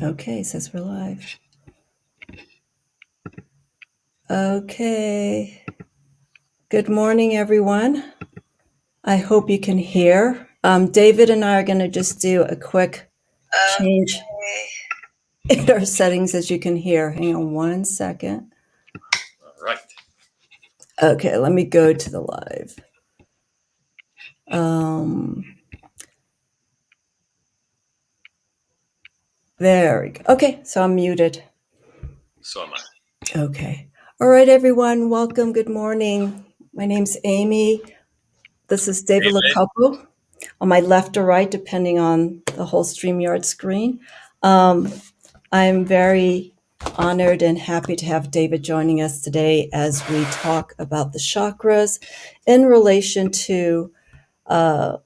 Okay, it says we're live. Okay. Good morning, everyone. I hope you can hear. David and I are going to just do a quick change in our settings, as you can hear. Hang on one second. All right. Okay, let me go to the live. There we go. Okay, so I'm muted. So am I. Okay. All right, everyone. Welcome. Good morning. My name's Amy. This is David Lacopo. On my left or right, depending on the whole StreamYard screen. I'm very honored and happy to have David joining us today as we talk about the chakras in relation to the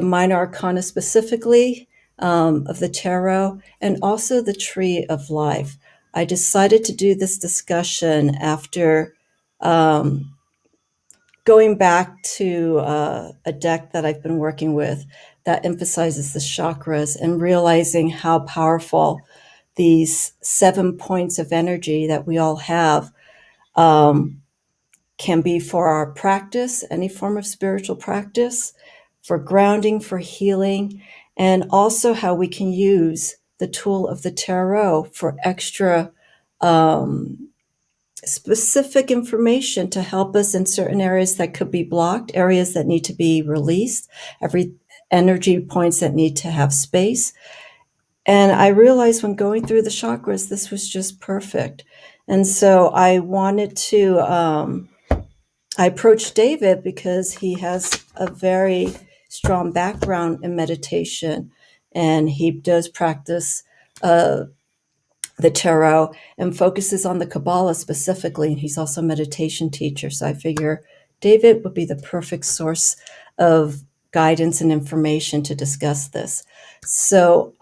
Minor Arcana specifically of the tarot, and also the Tree of Life. I decided to do this discussion after going back to a deck that I've been working with that emphasizes the chakras and realizing how powerful these 7 points of energy that we all have can be for our practice, any form of spiritual practice, for grounding, for healing, and also how we can use the tool of the tarot for extra specific information to help us in certain areas that could be blocked, areas that need to be released, every energy points that need to have space. And I realized when going through the chakras, this was just perfect. And so I wanted to, I approached David because he has a very strong background in meditation, and he does practice the tarot and focuses on the Kabbalah specifically. And he's also a meditation teacher. So I figure David would be the perfect source of guidance and information to discuss this. So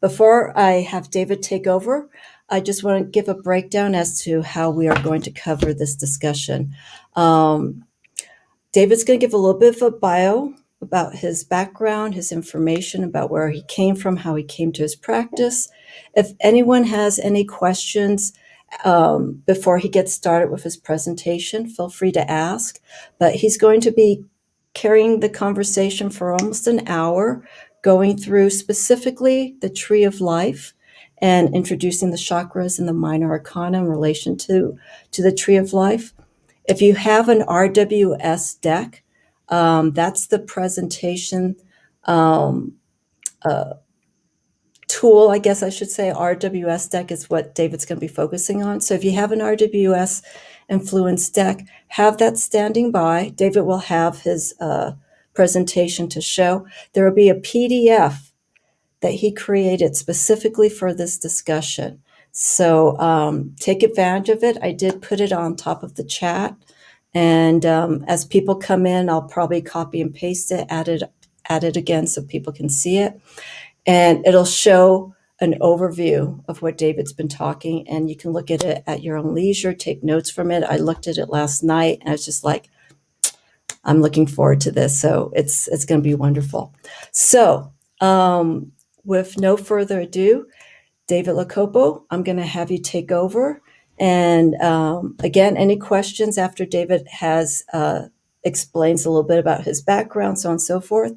before I have David take over, I just want to give a breakdown as to how we are going to cover this discussion. David's going to give a little bit of a bio about his background, his information about where he came from, how he came to his practice. If anyone has any questions before he gets started with his presentation, feel free to ask. But he's going to be carrying the conversation for almost an hour, going through specifically the Tree of Life and introducing the chakras and the Minor Arcana in relation to the Tree of Life. If you have an RWS deck, that's the presentation tool, I guess I should say. RWS deck is what David's going to be focusing on. So if you have an RWS influence deck, have that standing by. David will have his presentation to show. There will be a PDF that he created specifically for this discussion. So take advantage of it. I did put it on top of the chat. And as people come in, I'll probably copy and paste it, add it again so people can see it. And it'll show an overview of what David's been talking. And you can look at it at your own leisure, take notes from it. I looked at it last night and I was just like, I'm looking forward to this. So it's going to be wonderful. So with no further ado, David Lacopo, I'm going to have you take over. And again, any questions after David has explains a little bit about his background, so on and so forth,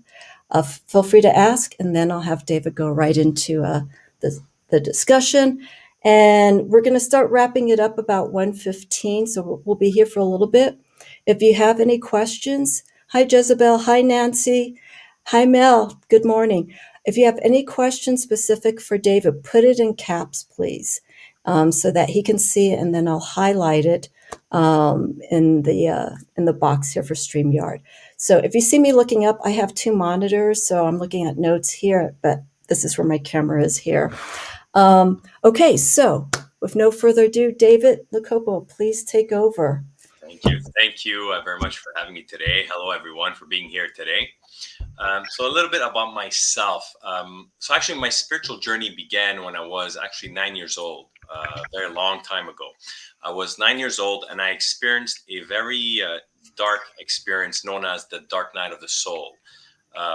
feel free to ask, and then I'll have David go right into the discussion. And we're going to start wrapping it up about 1:15, so we'll be here for a little bit. If you have any questions, hi Jezebel, hi Nancy, hi Mel, good morning. If you have any questions specific for David, put it in caps, please, so that he can see it, and then I'll highlight it in the box here for StreamYard. So if you see me looking up, I have 2 monitors, so I'm looking at notes here, but this is where my camera is here. Okay, so with no further ado, David Lacopo, please take over. Thank you. Thank you very much for having me today. Hello, everyone, for being here today. So a little bit about myself. So actually, my spiritual journey began when I was actually 9 years old, a very long time ago. I was 9 years old, and I experienced a very dark experience known as the dark night of the soul.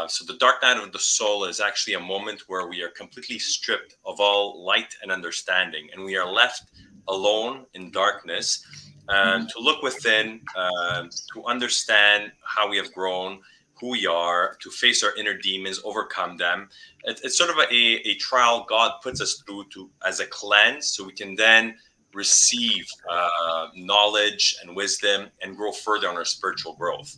So the dark night of the soul is actually a moment where we are completely stripped of all light and understanding, and we are left alone in darkness, to look within, to understand how we have grown, who we are, to face our inner demons, overcome them. It's sort of a trial God puts us through to as a cleanse, so we can then receive knowledge and wisdom and grow further on our spiritual growth.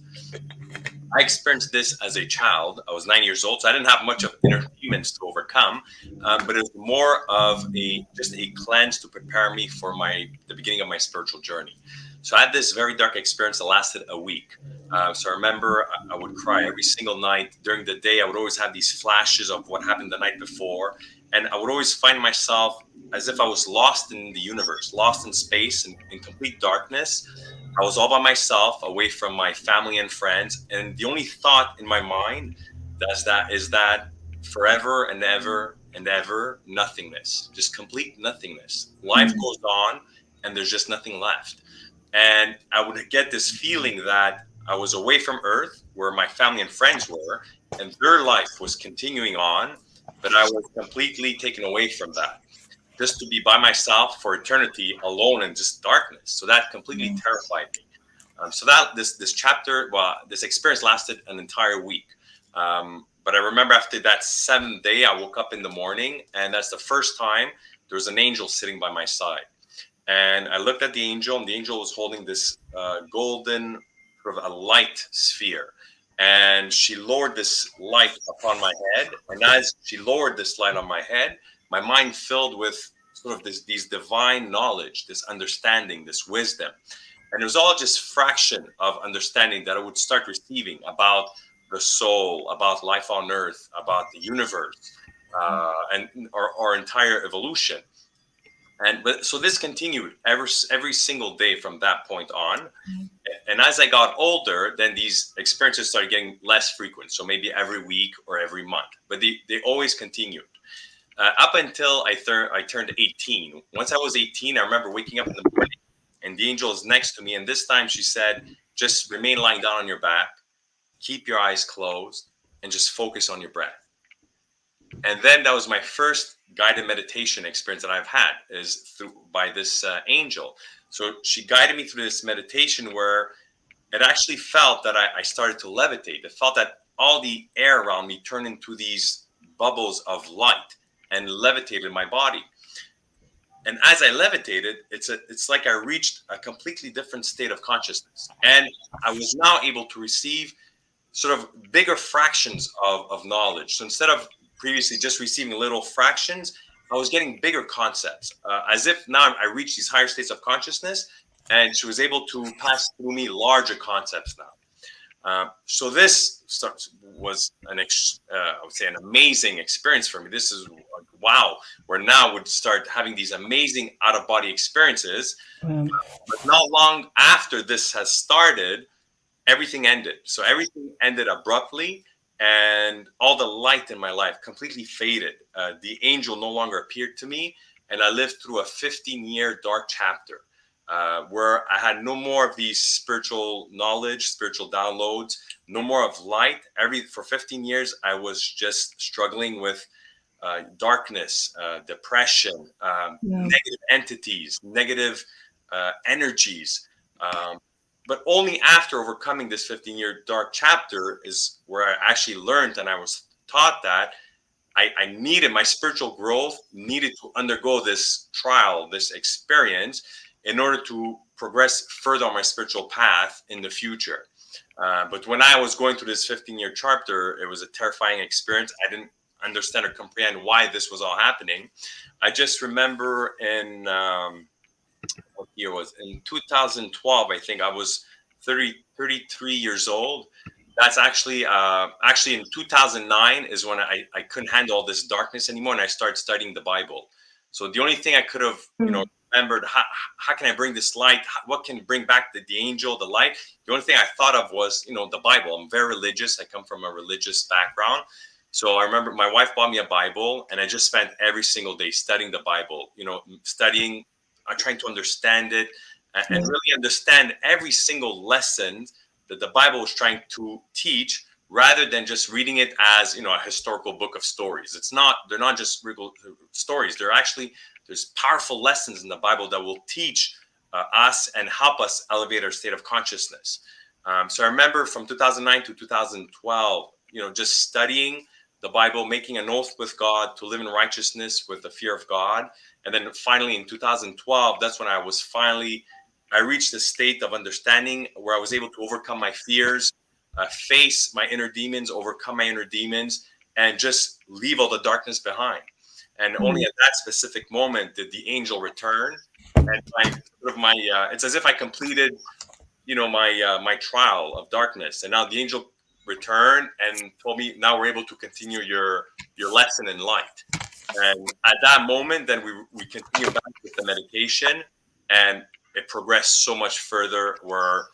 I experienced this as a child. I was 9 years old, so I didn't have much of inner demons to overcome, but it was more of just a cleanse to prepare me for the beginning of my spiritual journey. So I had this very dark experience that lasted a week. So I remember I would cry every single night. During the day, I would always have these flashes of what happened the night before, and I would always find myself as if I was lost in the universe, lost in space, in complete darkness. I was all by myself, away from my family and friends, and the only thought in my mind is that forever and ever nothingness, just complete nothingness. Life goes on, and there's just nothing left. And I would get this feeling that I was away from Earth, where my family and friends were, and their life was continuing on, but I was completely taken away from that, just to be by myself for eternity, alone in just darkness. So that completely terrified me. So that this chapter, this experience lasted an entire week. But I remember after that 7th day, I woke up in the morning, and that's the first time there was an angel sitting by my side. And I looked at the angel, and the angel was holding this golden, sort of a light sphere. And she lowered this light upon my head. And as she lowered this light on my head, my mind filled with sort of these divine knowledge, this understanding, this wisdom. And it was all just fraction of understanding that I would start receiving about the soul, about life on earth, about the universe, and our entire evolution. So this continued every single day from that point on. And as I got older, then these experiences started getting less frequent. So maybe every week or every month, but they always continued. Up until I turned 18. Once I was 18, I remember waking up in the morning, and the angel is next to me. And this time she said, just remain lying down on your back, keep your eyes closed, and just focus on your breath. And then that was my first guided meditation experience that I've had, is by this angel. So she guided me through this meditation where it actually felt that I started to levitate. It felt that all the air around me turned into these bubbles of light and levitated my body. And as I levitated, it's like I reached a completely different state of consciousness. And I was now able to receive sort of bigger fractions of knowledge. So instead of previously just receiving little fractions, I was getting bigger concepts, as if now I reached these higher states of consciousness, and she was able to pass through me larger concepts now. So this was I would say, an amazing experience for me. This is wow, where now would start having these amazing out-of-body experiences. But not long after this has started, everything ended. So everything ended abruptly, and all the light in my life completely faded. The angel no longer appeared to me, and I lived through a 15-year dark chapter, where I had no more of these spiritual knowledge, spiritual downloads, no more of light. For 15 years, I was just struggling with darkness, depression, negative entities, negative energies. But only after overcoming this 15-year dark chapter is where I actually learned, and I was taught that I needed, my spiritual growth needed to undergo this trial, this experience, in order to progress further on my spiritual path in the future. But when I was going through this 15-year chapter, it was a terrifying experience. I didn't understand or comprehend why this was all happening. I just remember in what year was in 2012, I think I was 33 years old. That's actually in 2009 is when I couldn't handle all this darkness anymore, and I started studying the Bible. So the only thing I could have remembered, how can I bring this light, what can bring back the angel, the light, the only thing I thought of was the Bible. I'm very religious. I come from a religious background. So I remember my wife bought me a Bible, and I just spent every single day studying the Bible, studying, trying to understand it, and really understand every single lesson that the Bible was trying to teach, rather than just reading it as, a historical book of stories. They're not just real stories. There's powerful lessons in the Bible that will teach us and help us elevate our state of consciousness. So I remember from 2009 to 2012, just studying the Bible, making an oath with God to live in righteousness with the fear of God. And then finally in 2012, that's when I reached a state of understanding where I was able to overcome my fears, face my inner demons, overcome my inner demons, and just leave all the darkness behind. And only at that specific moment did the angel return. And it's as if I completed, my trial of darkness. And now the angel returned and told me, now we're able to continue your lesson in light. And at that moment, then we continue back with the meditation, and it progressed so much further, where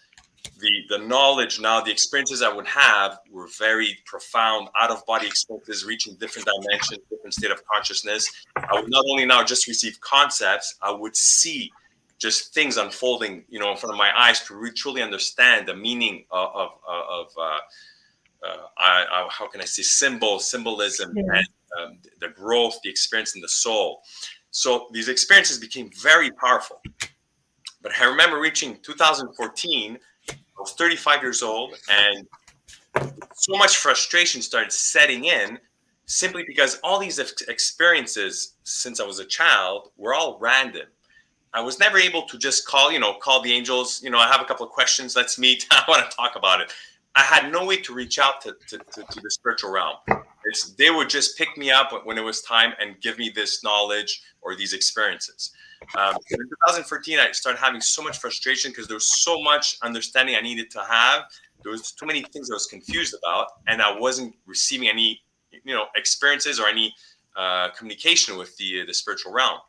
the knowledge, now the experiences I would have were very profound, out of body experiences, reaching different dimensions, different state of consciousness. I would not only now just receive concepts, I would see just things unfolding, in front of my eyes, to truly understand the meaning of how can I say, symbolism, and the growth, the experience in the soul. So these experiences became very powerful. But I remember reaching 2014, I was 35 years old, and so much frustration started setting in, simply because all these experiences since I was a child were all random. I was never able to just call the angels, I have a couple of questions, let's meet, I want to talk about it. I had no way to reach out to the spiritual realm. They would just pick me up when it was time and give me this knowledge or these experiences. In 2014, I started having so much frustration because there was so much understanding I needed to have. There was too many things I was confused about, and I wasn't receiving any, experiences or any communication with the spiritual realm.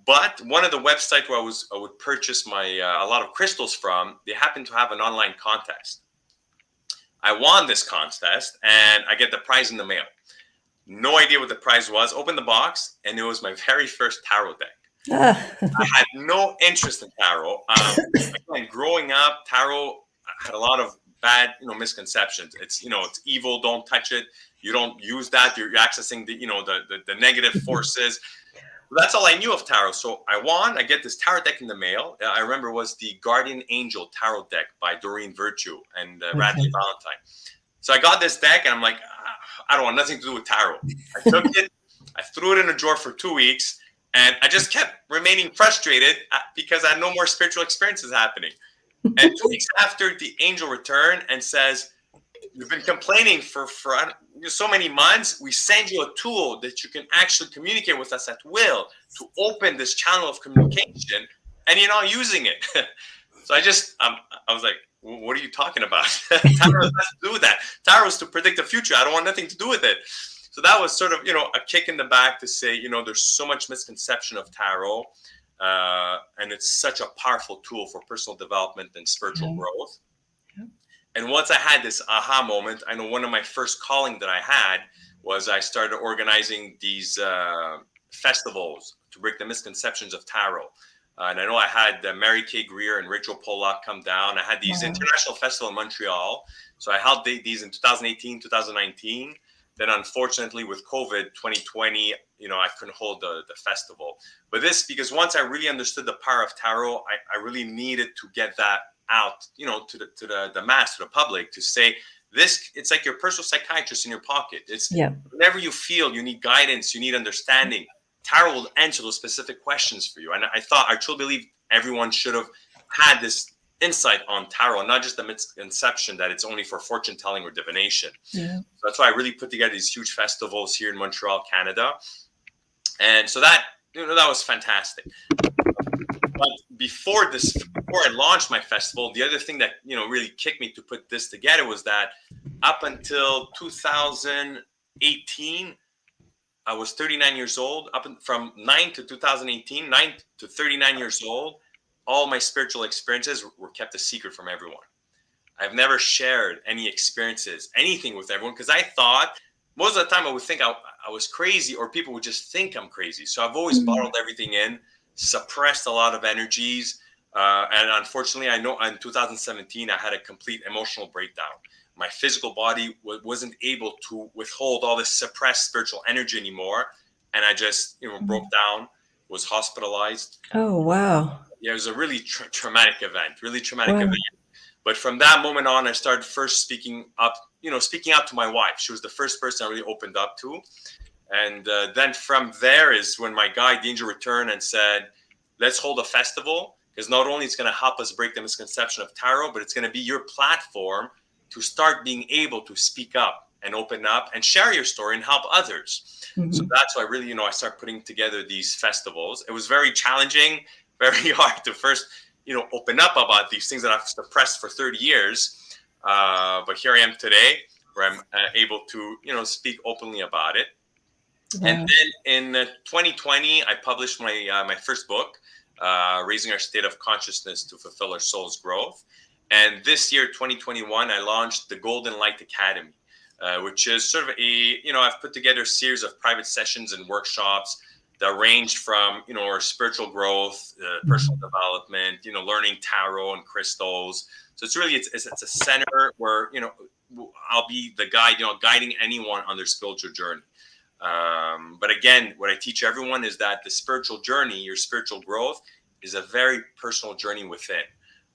But one of the websites where I would purchase a lot of crystals from, they happened to have an online contest. I won this contest, and I get the prize in the mail. No idea what the prize was. Opened the box, and it was my very first tarot deck. I had no interest in tarot. Again, growing up, tarot had a lot of bad, misconceptions. It's evil. Don't touch it. You don't use that. You're accessing the negative forces. That's all I knew of tarot. So I won. I get this tarot deck in the mail. I remember it was the Guardian Angel Tarot deck by Doreen Virtue and Radley Valentine. So I got this deck, and I'm like, I don't want nothing to do with tarot. I took it. I threw it in a drawer for 2 weeks, and I just kept remaining frustrated because I had no more spiritual experiences happening. And 2 weeks after, the angel returned and says, you've been complaining for so many months. We send you a tool that you can actually communicate with us at will to open this channel of communication, and you're not using it. So I was like, what are you talking about? Tarot has to do with that. Tarot is to predict the future. I don't want nothing to do with it. So that was sort of, a kick in the back to say, there's so much misconception of tarot, and it's such a powerful tool for personal development and spiritual growth. And once I had this aha moment, I know one of my first calling that I had was I started organizing these festivals to break the misconceptions of tarot. And I know I had Mary Kay Greer and Rachel Pollack come down. I had these international festivals in Montreal. So I held these in 2018, 2019. Then unfortunately with COVID 2020, I couldn't hold the festival. But because once I really understood the power of tarot, I really needed to get that out, to the mass, to the public, to say this, it's like your personal psychiatrist in your pocket. It's whenever you feel you need guidance, you need understanding, tarot will answer those specific questions for you. And I truly believe everyone should have had this insight on tarot, not just the misconception that it's only for fortune telling or divination. So that's why I really put together these huge festivals here in Montreal, Canada. And so that was fantastic. But before I launched my festival, the other thing that really kicked me to put this together was that up until 2018, I was 39 years old. From 9 to 2018, 9 to 39 years old, all my spiritual experiences were kept a secret from everyone. I've never shared any experiences, anything with everyone, because I thought most of the time I would think I was crazy, or people would just think I'm crazy. So I've always bottled everything in, suppressed a lot of energies. And unfortunately, I know in 2017, I had a complete emotional breakdown. my physical body wasn't able to withhold all this suppressed spiritual energy anymore. And I just, broke down, was hospitalized. Oh, wow. Yeah, it was a really traumatic event, really traumatic Wow. event. But from that moment on, I started first speaking up to my wife. She was the first person I really opened up to. And then from there is when my guide, the angel, returned and said, let's hold a festival, because not only it's going to help us break the misconception of tarot, but it's going to be your platform to start being able to speak up and open up and share your story and help others. Mm-hmm. So that's why really, I started putting together these festivals. It was very challenging, very hard to first, open up about these things that I've suppressed for 30 years. But here I am today where I'm able to, speak openly about it. Wow. And then in 2020, I published my first book, Raising Our State of Consciousness to Fulfill Our Soul's Growth. And this year, 2021, I launched the Golden Light Academy, which is sort of I've put together a series of private sessions and workshops that range from, our spiritual growth, personal development, learning tarot and crystals. So it's really, it's a center where, I'll be the guide, guiding anyone on their spiritual journey. But again, what I teach everyone is that the spiritual journey, your spiritual growth, is a very personal journey within.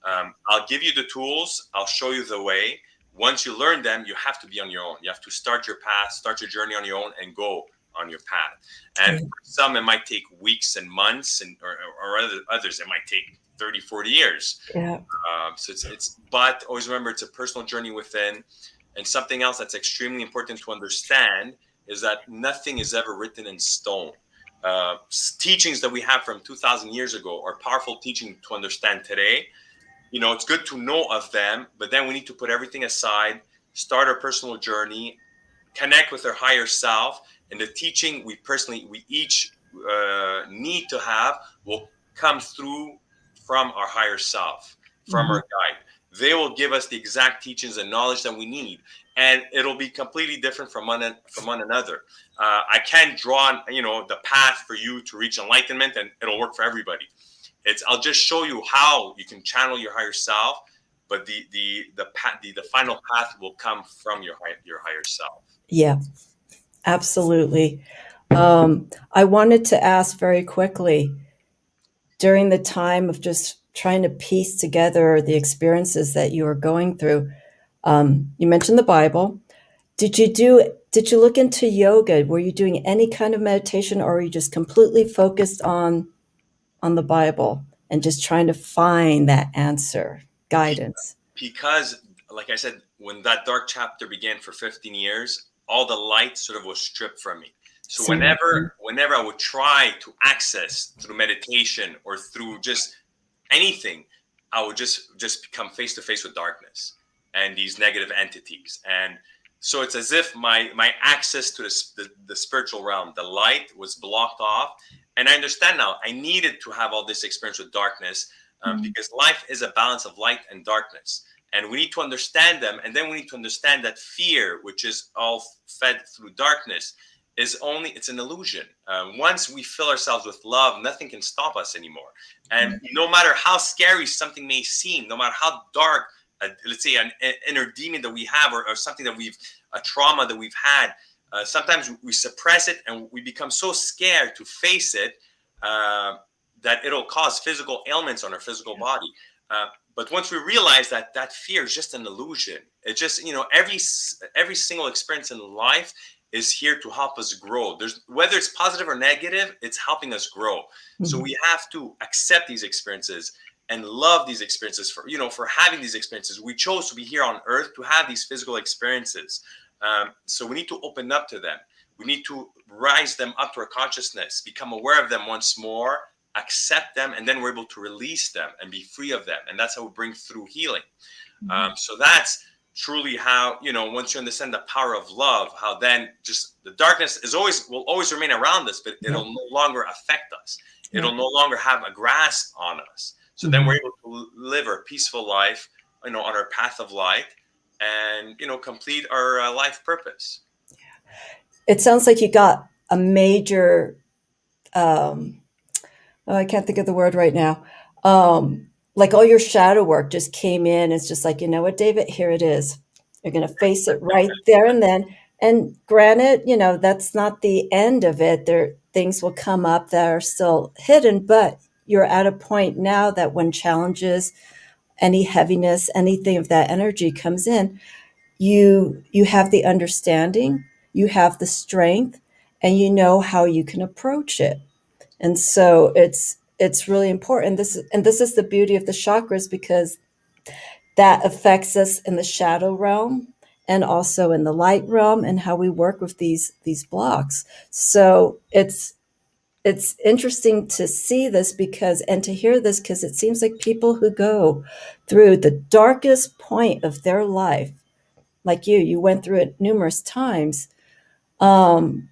I'll give you the tools. I'll show you the way. Once you learn them, you have to be on your own. You have to start your path, start your journey on your own, and go on your path. And for some, it might take weeks and months, or others, it might take 30, 40 years. Yeah. So but always remember, it's a personal journey within. And something else that's extremely important to understand is that nothing is ever written in stone. Teachings that we have from 2,000 years ago are powerful teaching to understand today. It's good to know of them, but then we need to put everything aside, start our personal journey, connect with our higher self, and the teaching we each need to have will come through from our higher self, from our guide. They will give us the exact teachings and knowledge that we need. And it'll be completely different from one another. I can't draw, the path for you to reach enlightenment, and it'll work for everybody. I'll just show you how you can channel your higher self, but the final path will come from your higher self. Yeah, absolutely. I wanted to ask very quickly, during the time of just trying to piece together the experiences that you were going through, you mentioned the Bible. Did you look into yoga? Were you doing any kind of meditation, or were you just completely focused on the Bible and just trying to find that answer, guidance? Because, like I said, when that dark chapter began for 15 years, all the light sort of was stripped from me. So whenever I would try to access through meditation or through just anything, I would just become face to face with darkness and these negative entities. And so it's as if my access to the spiritual realm, the light, was blocked off. And I understand now, I needed to have all this experience with darkness because life is a balance of light and darkness. And we need to understand them. And then we need to understand that fear, which is all fed through darkness, it's an illusion. Once we fill ourselves with love, nothing can stop us anymore. And no matter how scary something may seem, no matter how dark, let's say an inner demon that we have, or something that a trauma that we've had, sometimes we suppress it and we become so scared to face it that it'll cause physical ailments on our physical body. But once we realize that fear is just an illusion, it just, every single experience in life is here to help us grow. Whether it's positive or negative, it's helping us grow. So we have to accept these experiences and love these experiences for having these experiences. We chose to be here on earth to have these physical experiences. So we need to open up to them. We need to rise them up to our consciousness, become aware of them once more, accept them, and then we're able to release them and be free of them. And that's how we bring through healing. So that's truly how, once you understand the power of love, how then just the darkness will always remain around us, but it'll no longer affect us. It'll no longer have a grasp on us. So then we're able to live our peaceful life, on our path of light, and, complete our life purpose. It sounds like you got a major, I can't think of the word right now. Like all your shadow work just came in. It's just like, you know what, David, here it is. You're going to face it right there and then. And granted, that's not the end of it. There things will come up that are still hidden, but you're at a point now that when challenges, any heaviness, anything of that energy comes in, you have the understanding, you have the strength, and you know how you can approach it. And so it's really important. This is the beauty of the chakras, because that affects us in the shadow realm and also in the light realm, and how we work with these blocks. So it's interesting to see this, because and to hear this, because it seems like people who go through the darkest point of their life, like you went through it numerous times, um,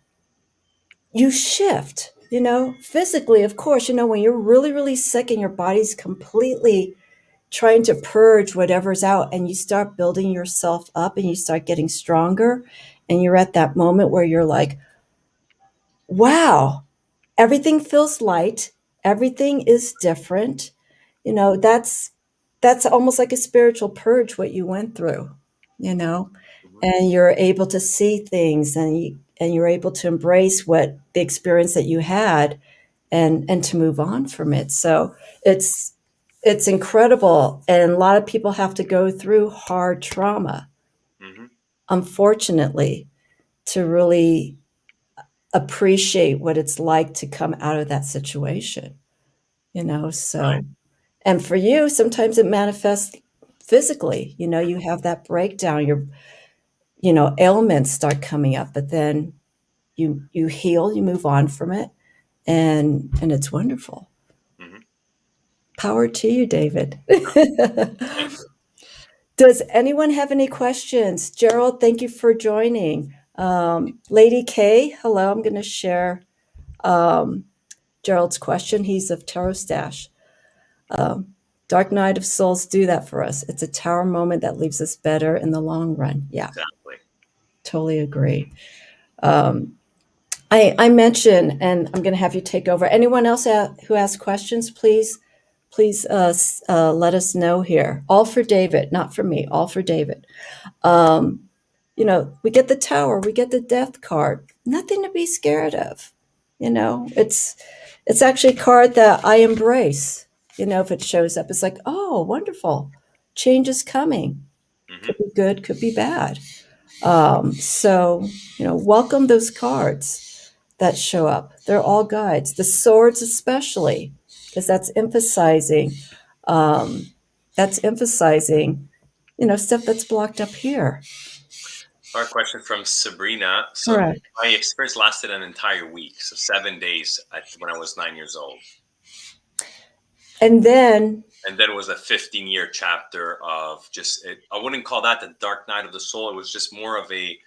you shift, physically, of course, when you're really, really sick and your body's completely trying to purge whatever's out, and you start building yourself up and you start getting stronger, and you're at that moment where you're like, wow, everything feels light, everything is different. That's almost like a spiritual purge, what you went through, you know Mhm. and you're able to see things, and you're able to embrace what the experience that you had, and to move on from it. So it's incredible, and a lot of people have to go through hard trauma, Mhm. unfortunately, to really appreciate what it's like to come out of that situation. Right. So, and for you, sometimes it manifests physically. You have that breakdown, your ailments start coming up, but then you heal, you move on from it, and it's wonderful. Mhm. Power to you, David. Thank you. Does anyone have any questions? Gerald, thank you for joining. Lady K, hello. I'm going to share um, Gerald's question. He's of Tarot Stash. Um, Dark Night of Souls do that for us. It's a tower moment that leaves us better in the long run. Yeah, Exactly. totally agree. Um, I mentioned, and I'm going to have you take over. Anyone else who has questions, please let us know here. All for David, not for me. All for David. Um, we get the tower, we get the death card. Nothing to be scared of. It's actually a card that I embrace. If it shows up, it's like, oh, wonderful, change is coming. Mhm. Could be good, could be bad. So welcome those cards that show up. They're all guides. The swords, especially, because um, that's emphasizing, stuff that's blocked up here. Our question from Sabrina. So Correct. my experience lasted an entire week, so 7 days when I was 9 years old. And then, And then it was a 15-year chapter of just, I wouldn't call that the dark night of the soul. It was just more of it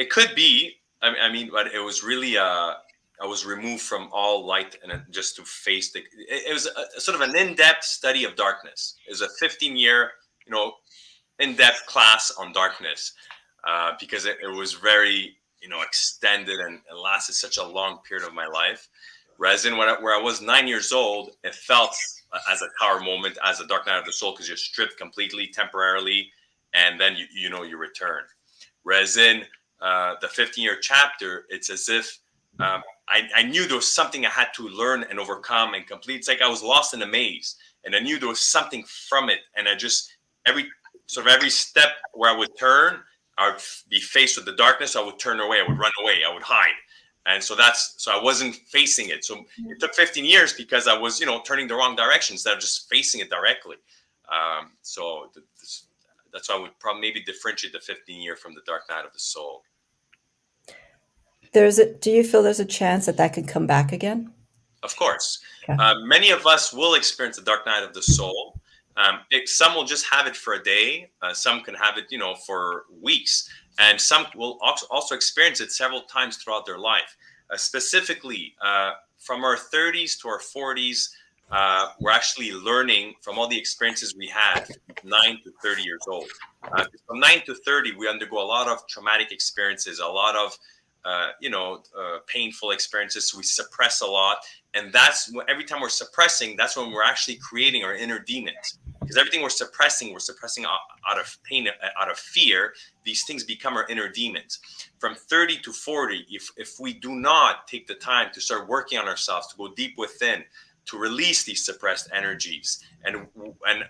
could be, but it was really, I was removed from all light and just to face it was a sort of an in-depth study of darkness. It was a 15-year, in-depth class on darkness, because it was very, extended and lasted such a long period of my life. Whereas where I was 9 years old, it felt as a tower moment, as a dark night of the soul, because you're stripped completely temporarily, and then you return. Whereas in the 15-year chapter, it's as if I knew there was something I had to learn and overcome and complete. It's like I was lost in a maze, and I knew there was something from it, and I just every step where I would turn, I would be faced with the darkness. I would turn away. I would run away. I would hide. And so I wasn't facing it. So it took 15 years because I was, turning the wrong direction instead of just facing it directly. So that's why I would probably maybe differentiate the 15-year from the dark night of the soul. do you feel there's a chance that that could come back again? Of course. Okay. Many of us will experience the dark night of the soul. Some will just have it for a day. Some can have it, for weeks. And some will also experience it several times throughout their life. Specifically, from our 30s to our 40s, we're actually learning from all the experiences we had from 9 to 30 years old. From 9 to 30, we undergo a lot of traumatic experiences, a lot of painful experiences. We suppress a lot. And every time we're suppressing, that's when we're actually creating our inner demons. because everything we're suppressing out of pain, out of fear. These things become our inner demons. From 30 to 40, if we do not take the time to start working on ourselves, to go deep within, to release these suppressed energies, and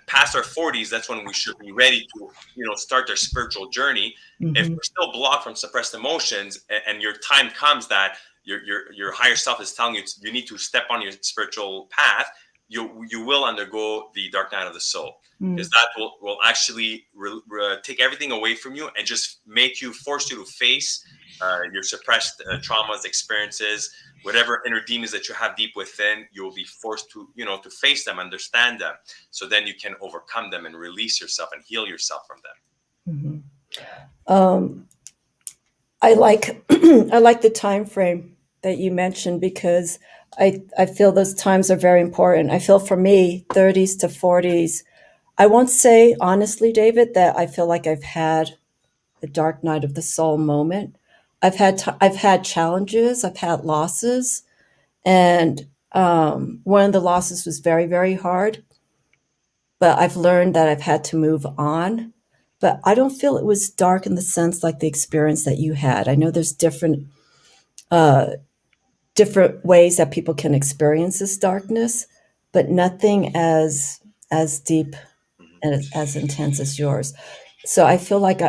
past our 40s, that's when we should be ready to, start our spiritual journey. If we're still blocked from suppressed emotions, and your time comes that your higher self is telling you you need to step on your spiritual path, you will undergo the dark night of the soul, because that will actually take everything away from you and just force you to face your suppressed traumas, experiences, whatever inner demons that you have deep within. You will be forced to to face them, understand them, so then you can overcome them and release yourself and heal yourself from them. I like I like the time frame that you mentioned, because I feel those times are very important. I feel for me, 30s to 40s, I won't say honestly, David, that I feel like I've had the dark night of the soul moment. I've had challenges, I've had losses, and one of the losses was very, very hard. But I've learned that I've had to move on. But I don't feel it was dark in the sense like the experience that you had. I know there's different ways that people can experience this darkness, but nothing as deep and as intense as yours. So I feel like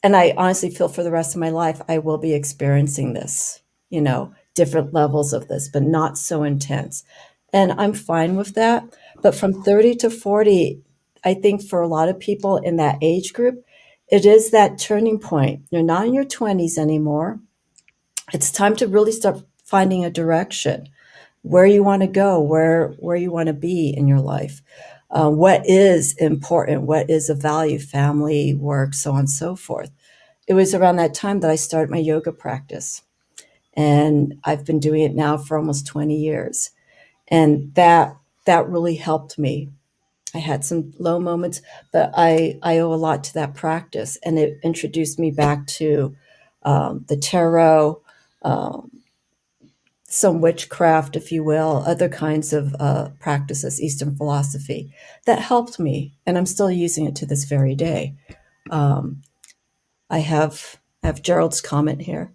and I honestly feel for the rest of my life, I will be experiencing this, different levels of this, but not so intense. And I'm fine with that. But from 30 to 40, I think for a lot of people in that age group, it is that turning point. You're not in your 20s anymore. It's time to really start finding a direction, where you want to go, where you want to be in your life, what is important, what is of value, family, work, so on and so forth. It was around that time that I started my yoga practice, and I've been doing it now for almost 20 years, and that really helped me. I had some low moments, but I owe a lot to that practice, and it introduced me back to the tarot, um, some witchcraft, if you will, other kinds of practices, Eastern philosophy, that helped me, and I'm still using it to this very day. Um, I have Gerald's comment here.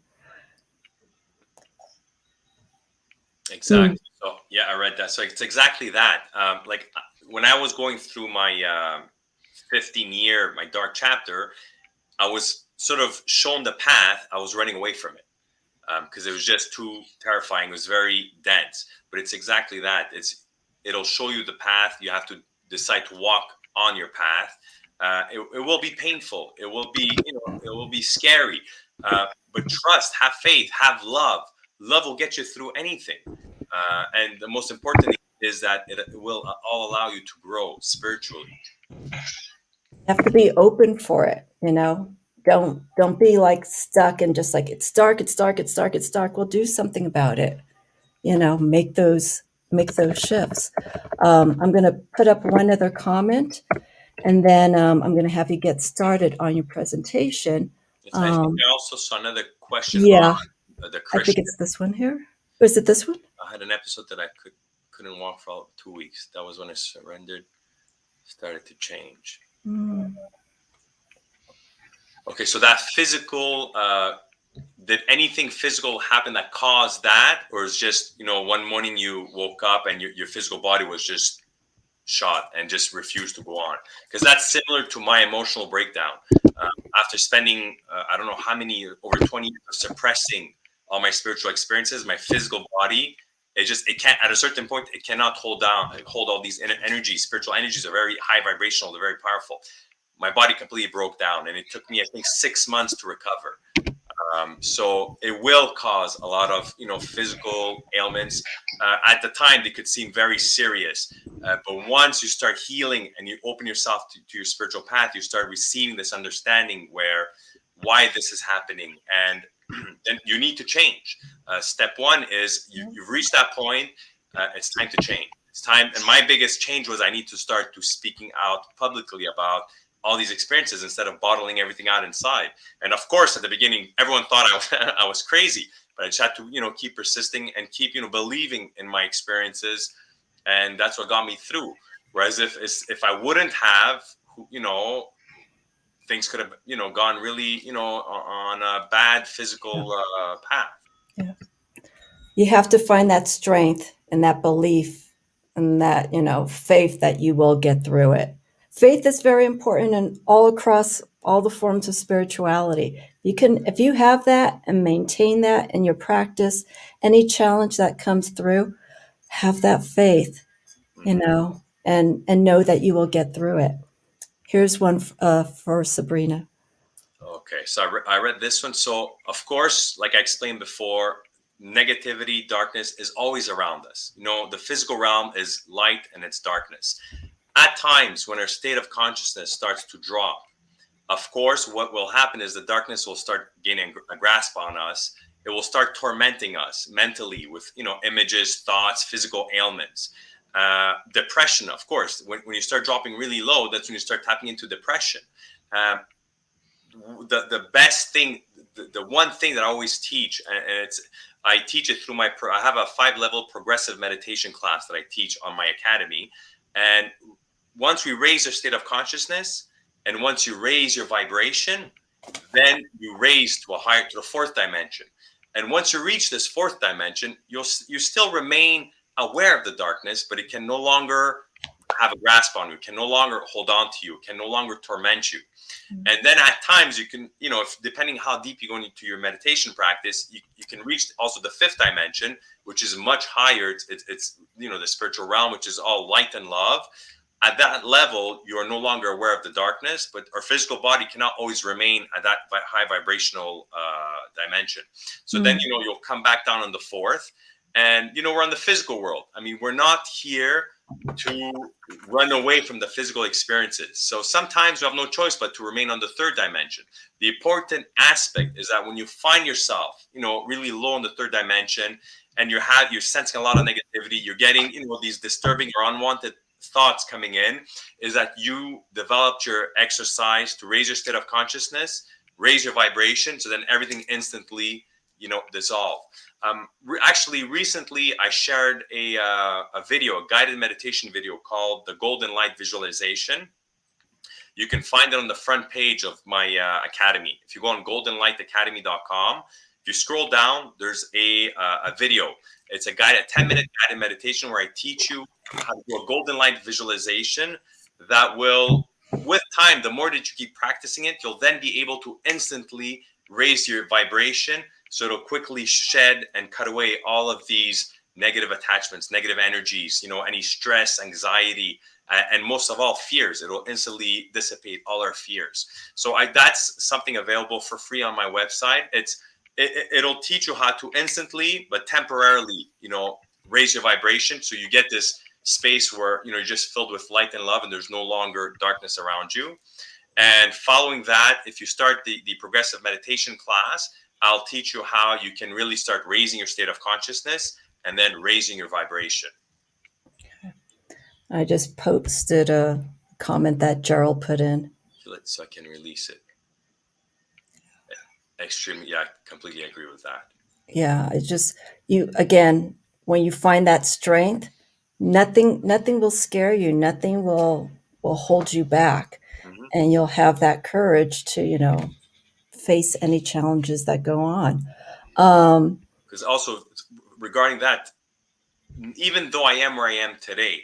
Exactly. So yeah, I read that. So it's exactly that. Like when I was going through my 15-year, my dark chapter, I was sort of shown the path. I was running away from it because it was just too terrifying. It was very dense. But it's exactly that. It'll show you the path. You have to decide to walk on your path. It will be painful. It will be it will be scary. But trust, have faith, have love. Love will get you through anything. And the most important thing is that it will all allow you to grow spiritually. You have to be open for it, don't be like stuck and just like, it's dark, it's dark, it's dark, it's dark. Well, do something about it. Make those shifts. I'm going to put up one other comment, and then I'm going to have you get started on your presentation. Yes, I think I also saw another question Yeah, on the I think Christian. it's this one here. Is it this one? I had an episode that I couldn't walk for all 2 weeks. That was when I surrendered, started to change. Okay, so that physical, did anything physical happen that caused that, or is just one morning you woke up and your physical body was just shot and just refused to go on? Because that's similar to my emotional breakdown. After spending I don't know how many, over 20 years of suppressing all my spiritual experiences, my physical body, it can't, at a certain point, it cannot hold all these energies. Spiritual energies are very high vibrational, they're very powerful. My body completely broke down, and it took me, I think, 6 months to recover. So it will cause a lot of physical ailments. At the time, they could seem very serious, but once you start healing and you open yourself to your spiritual path, you start receiving this understanding why this is happening, and then you need to change. Step one is you've reached that point. It's time to change. It's time, and my biggest change was I need to start to speaking out publicly about all these experiences instead of bottling everything out inside. And of course, at the beginning, everyone thought I was crazy, but I just had to, keep persisting and keep, believing in my experiences. And that's what got me through. Whereas if I wouldn't have, things could have, gone really, on a bad physical path. Yeah. You have to find that strength and that belief and that, faith that you will get through it. Faith is very important and all across all the forms of spirituality. If you have that and maintain that in your practice, any challenge that comes through, have that faith, Mm-hmm. and know that you will get through it. Here's one for Sabrina. Okay, so I read this one. So, of course, like I explained before, negativity, darkness is always around us. The physical realm is light and it's darkness. At times, when our state of consciousness starts to drop, of course, what will happen is the darkness will start gaining a grasp on us. It will start tormenting us mentally with, images, thoughts, physical ailments. Depression, of course, when you start dropping really low, that's when you start tapping into depression. Um, the best thing, the one thing that I always teach, and I teach it through I have a 5-level progressive meditation class that I teach on my academy. And once we raise our state of consciousness, and once you raise your vibration, then you raise to the 4th dimension. And once you reach this 4th dimension, you still remain aware of the darkness, but it can no longer have a grasp on you, can no longer hold on to you, can no longer torment you. And then at times you can, if depending how deep you go into your meditation practice, you can reach also the 5th dimension, which is much higher. It's the spiritual realm, which is all light and love. At that level, you are no longer aware of the darkness, but our physical body cannot always remain at that high vibrational dimension. So then, you'll come back down on the 4th, and, we're in the physical world. I mean, we're not here to run away from the physical experiences. So sometimes you have no choice but to remain on the 3rd dimension. The important aspect is that when you find yourself, really low in the 3rd dimension, and you're sensing a lot of negativity, you're getting, these disturbing or unwanted thoughts coming in, is that you developed your exercise to raise your state of consciousness, raise your vibration, so then everything instantly, dissolve. Actually, recently I shared a guided meditation video called the Golden Light Visualization. You can find it on the front page of my academy. If you go on goldenlightacademy.com, if you scroll down, there's a video. It's a 10-minute guided meditation where I teach you how to do a golden light visualization that will, with time, the more that you keep practicing it, you'll then be able to instantly raise your vibration. So it'll quickly shed and cut away all of these negative attachments, negative energies, any stress, anxiety, and most of all, fears. It'll instantly dissipate all our fears. So that's something available for free on my website. It'll teach you how to instantly, but temporarily, raise your vibration. So you get this space where, you're just filled with light and love and there's no longer darkness around you. And following that, if you start the progressive meditation class, I'll teach you how you can really start raising your state of consciousness and then raising your vibration. I just posted a comment that Gerald put in. So I can release it. Extremely, yeah, I completely agree with that. Yeah, it's just again, when you find that strength, nothing will scare you, nothing will hold you back. Mm-hmm. And you'll have that courage to, face any challenges that go on. Because also regarding that, even though I am where I am today,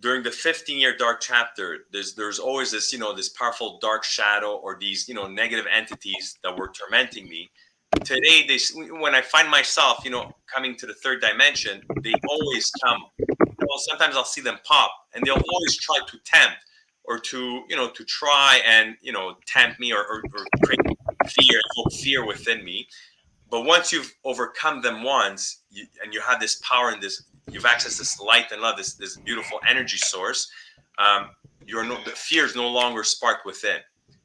during the 15-year dark chapter, there's always this, this powerful dark shadow or these, negative entities that were tormenting me. Today, when I find myself, coming to the 3rd dimension, they always come. Sometimes I'll see them pop, and they'll always try to tempt or to try and, tempt me or create fear within me. But once you've overcome them once, and you have this power and you've accessed this light and love, this beautiful energy source, the fear is no longer sparked within,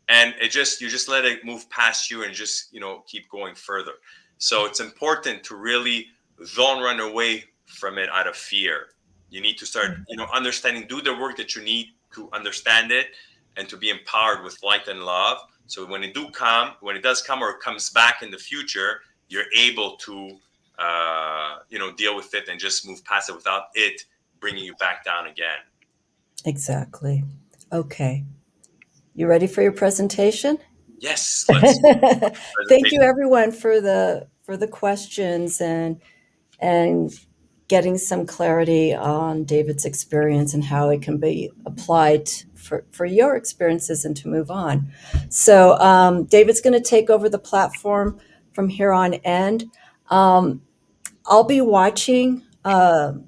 and you just let it move past you and just keep going further. So it's important to really don't run away from it out of fear. You need to start understanding, do the work that you need to understand it and to be empowered with light and love. So when it does come or it comes back in the future, you're able to deal with it and just move past it without it bringing you back down again. Exactly. Okay. You ready for your presentation? Yes, let's go to the Thank you presentation. everyone for the questions and getting some clarity on David's experience and how it can be applied for your experiences and to move on. So David's going to take over the platform from here on end. Um, I'll be watching. I'll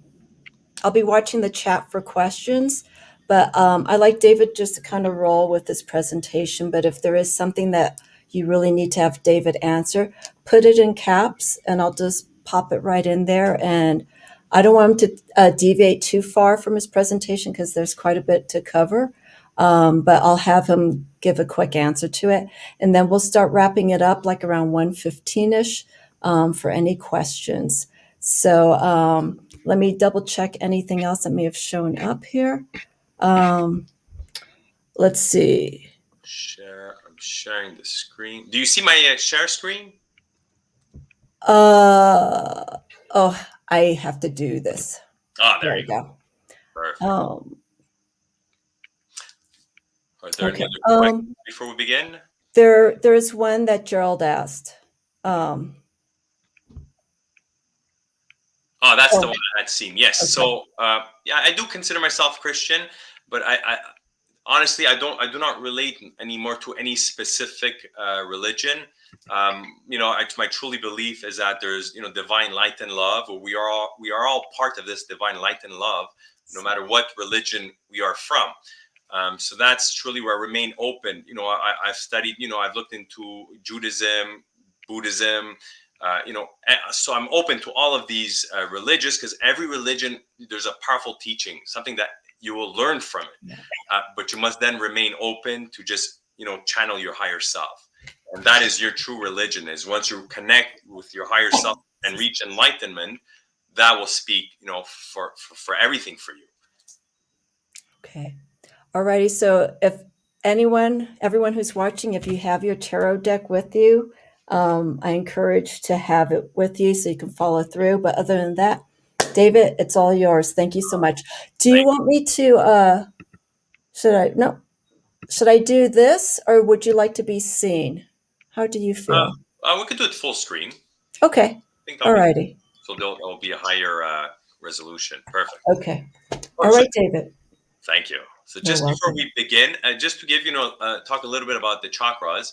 be watching the chat for questions, but I like David just to kind of roll with this presentation. But if there is something that you really need to have David answer, put it in caps and I'll just pop it right in there. And I don't want him to deviate too far from his presentation because there's quite a bit to cover. But I'll have him give a quick answer to it. And then we'll start wrapping it up like around 1:15-ish for any questions. So let me double check anything else that may have shown up here. Um, let's see. Share. I'm sharing the screen. Do you see my share screen? Oh, I have to do this. Ah, There there we you go. go. Perfect. Um, Are there any okay. other questions before we begin? There is one that Gerald asked. Oh, that's the Oh, one I had seen. Yes. okay. So, yeah, I do consider myself Christian, but I honestly, I do not relate anymore to any specific religion. My truly belief is that there's, divine light and love. We are all part of this divine light and love, no matter what religion we are from. So that's truly where I remain open. I've studied. I've looked into Judaism, Buddhism. So I'm open to all of these religions because every religion, there's a powerful teaching, something that you will learn from it. But you must then remain open to just, channel your higher self. And that is your true religion, is once you connect with your higher self and reach enlightenment, that will speak, for everything for you. Okay. Alrighty. So if everyone who's watching, if you have your tarot deck with you, I encourage to have it with you so you can follow through. But other than that, David, it's all yours. Thank you so much. Do you Thank want me to, should I, no, should I do this or would you like to be seen? How do you you. feel? We could do it full screen. Okay. I think that'll be Alrighty. so there'll be a higher resolution. Perfect. Okay. Oh, All so right, David. thank you. So You're just before welcome. we begin, just to give talk a little bit about the chakras.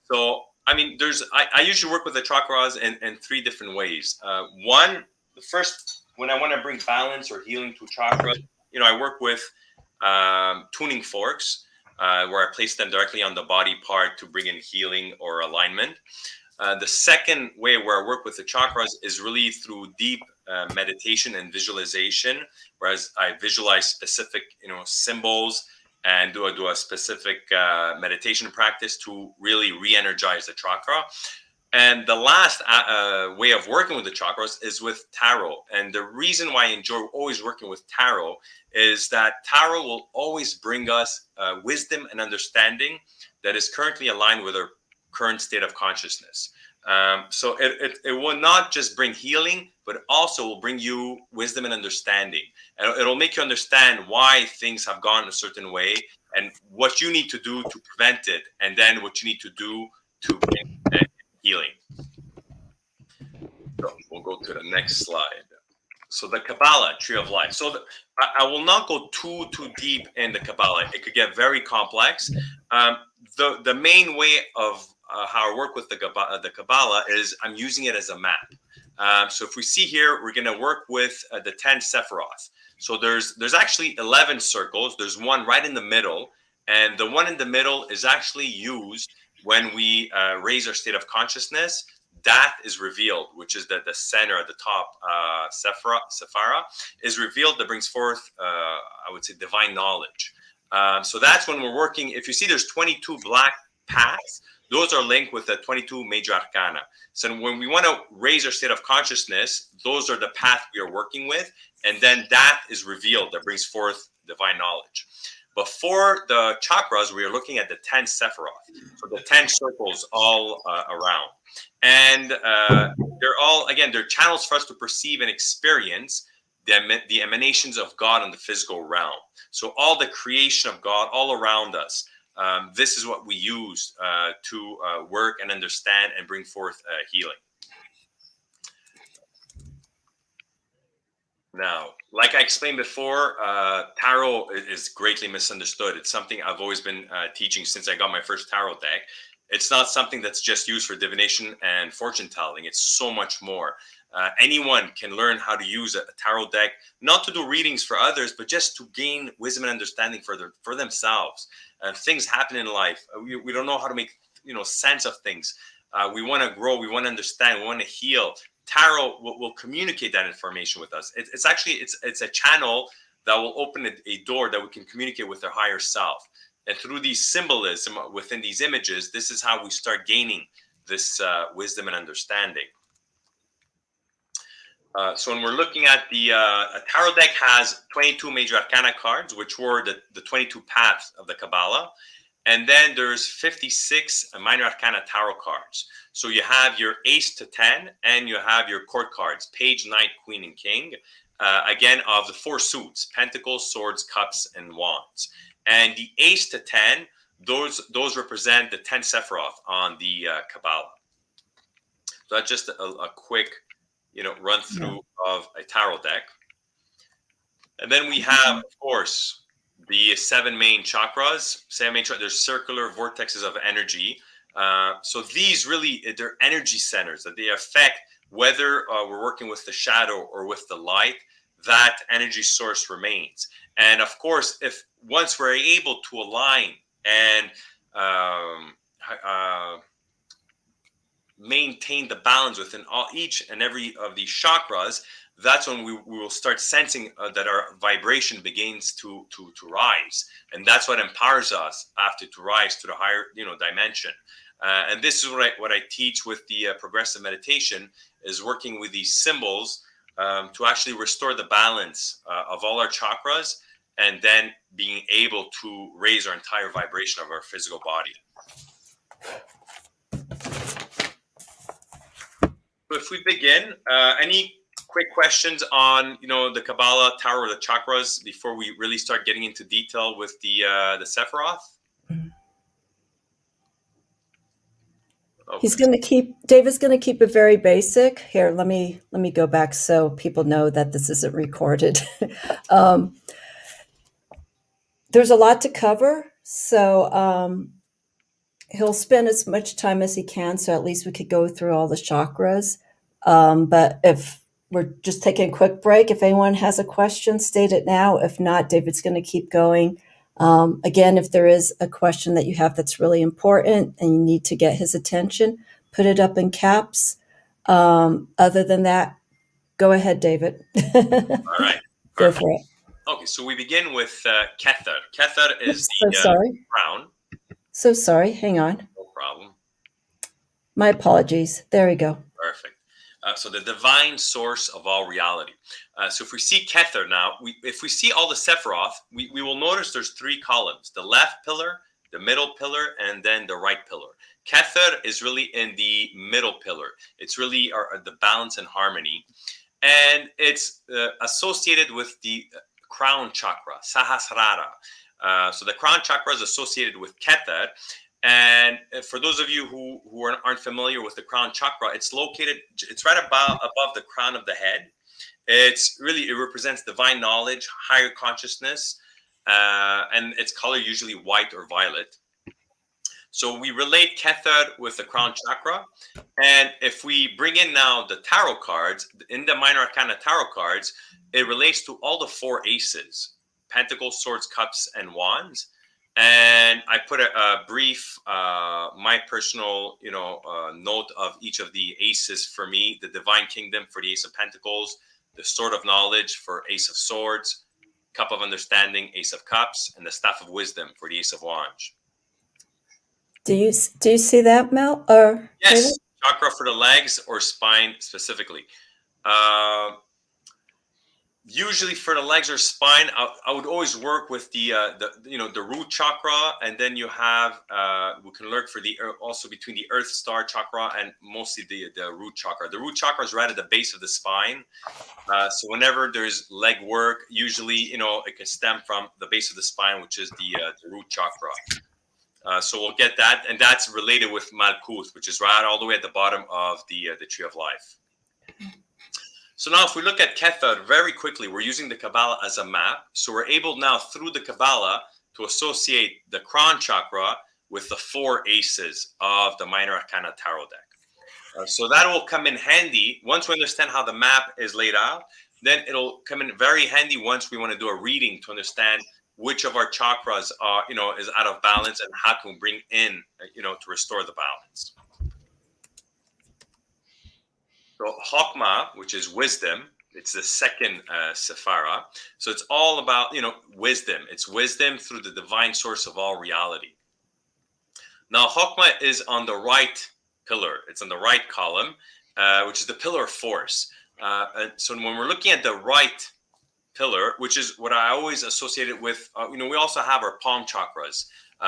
So I mean, I usually work with the chakras in three different ways. One, the first, when I want to bring balance or healing to chakras, I work with tuning forks, where I place them directly on the body part to bring in healing or alignment. The second way where I work with the chakras is really through deep meditation and visualization, whereas I visualize specific, symbols and do a specific meditation practice to really re-energize the chakra. And the last way of working with the chakras is with tarot. And the reason why I enjoy always working with tarot is that tarot will always bring us wisdom and understanding that is currently aligned with our current state of consciousness. So it will not just bring healing, but also will bring you wisdom and understanding. And it'll make you understand why things have gone a certain way and what you need to do to prevent it, and then what you need to do to bring healing. So we'll go to the next slide. So the Kabbalah, Tree of Life. So I will not go too deep in the Kabbalah. It could get very complex. The main way of how I work with the Kabbalah is I'm using it as a map. So if we see here, we're going to work with the 10 Sephiroth. So there's actually 11 circles. There's one right in the middle, and the one in the middle is actually used when we raise our state of consciousness. That is revealed, which is the center at the top, Sephara, is revealed that brings forth, I would say, divine knowledge. So that's when we're working. If you see there's 22 black paths, those are linked with the 22 Major Arcana. So when we want to raise our state of consciousness, those are the path we are working with. And then that is revealed that brings forth divine knowledge. Before the chakras, we are looking at the 10 Sephiroth. So the 10 circles all around. And they're all, again, they're channels for us to perceive and experience the emanations of God in the physical realm. So all the creation of God all around us, this is what we use to work and understand and bring forth healing. Now, like I explained before, tarot is greatly misunderstood. It's something I've always been teaching since I got my first tarot deck. It's not something that's just used for divination and fortune telling. It's so much more. Anyone can learn how to use a tarot deck, not to do readings for others, but just to gain wisdom and understanding for themselves. Things happen in life. We don't know how to make sense of things. We want to grow. We want to understand. We want to heal. Tarot will communicate that information with us. It's actually a channel that will open a door that we can communicate with our higher self. And through these symbolism within these images, this is how we start gaining this wisdom and understanding. So when we're looking at a tarot deck has 22 major arcana cards, which were the 22 paths of the Kabbalah. And then there's 56 minor arcana tarot cards. So you have your ace to 10, and you have your court cards, page, knight, queen, and king. Again, of the 4 suits, pentacles, swords, cups, and wands. And the ace to 10, those represent the 10 Sephiroth on the Kabbalah. So that's just a quick, run through of a tarot deck. And then we have, of course, the 7 main chakras. There's circular vortexes of energy. So these really, they're energy centers that they affect whether we're working with the shadow or with the light. That energy source remains. And of course, if once we're able to align and maintain the balance within each and every of these chakras, that's when we will start sensing that our vibration begins to rise. And that's what empowers us after to rise to the higher dimension. And this is what I teach with the progressive meditation, is working with these symbols to actually restore the balance of all our chakras, and then being able to raise our entire vibration of our physical body. So if we begin, any quick questions on the Kabbalah, Tarot, or the chakras before we really start getting into detail with the Sephiroth? Okay. David's going to keep it very basic. Here, let me go back so people know that this isn't recorded. There's a lot to cover, so he'll spend as much time as he can, so at least we could go through all the chakras. But if we're just taking a quick break, if anyone has a question, state it now. If not, David's going to keep going. Again, if there is a question that you have that's really important and you need to get his attention, put it up in caps. Other than that, go ahead, David. All right. Go for it. Okay, so we begin with Kether. Kether is crown. So sorry. Hang on. No problem. My apologies. There we go. Perfect. So the divine source of all reality. So if we see Kether now, if we see all the Sephiroth, we will notice there's 3 columns: the left pillar, the middle pillar, and then the right pillar. Kether is really in the middle pillar. It's really the balance and harmony. And it's associated with the crown chakra, Sahasrara. So the crown chakra is associated with Kether. And for those of you who aren't familiar with the crown chakra, it's right above the crown of the head. It represents divine knowledge, higher consciousness, and its color usually white or violet. So we relate Kether with the crown chakra. And if we bring in now the tarot cards, in the minor arcana tarot cards, it relates to all the 4 aces: pentacles, swords, cups, and wands. And I put a brief, my personal, note of each of the aces for me: the divine kingdom for the ace of pentacles, the sword of knowledge for ace of swords, cup of understanding, ace of cups, and the staff of wisdom for the ace of wands. Do you see that, Mel? Or yes, David? Chakra for the legs or spine specifically. Usually for the legs or spine, I would always work with the root chakra, and then you have we can look for the also between the earth star chakra and mostly the root chakra. The root chakra is right at the base of the spine. So whenever there's leg work, usually it can stem from the base of the spine, which is the root chakra. So we'll get that, and that's related with Malkuth, which is right all the way at the bottom of the tree of life. So now if we look at Kether very quickly, we're using the Kabbalah as a map. So we're able now through the Kabbalah to associate the crown chakra with the 4 aces of the Minor Arcana tarot deck. So that will come in handy once we understand how the map is laid out. Then it'll come in very handy once we want to do a reading to understand which of our chakras are, is out of balance and how can we bring in, to restore the balance. So Chokmah, which is wisdom, it's the second Sephara. So it's all about, wisdom. It's wisdom through the divine source of all reality. Now, Chokmah is on the right pillar. It's on the right column, which is the pillar of force. And so when we're looking at the right pillar, which is what I always associated with, we also have our palm chakras.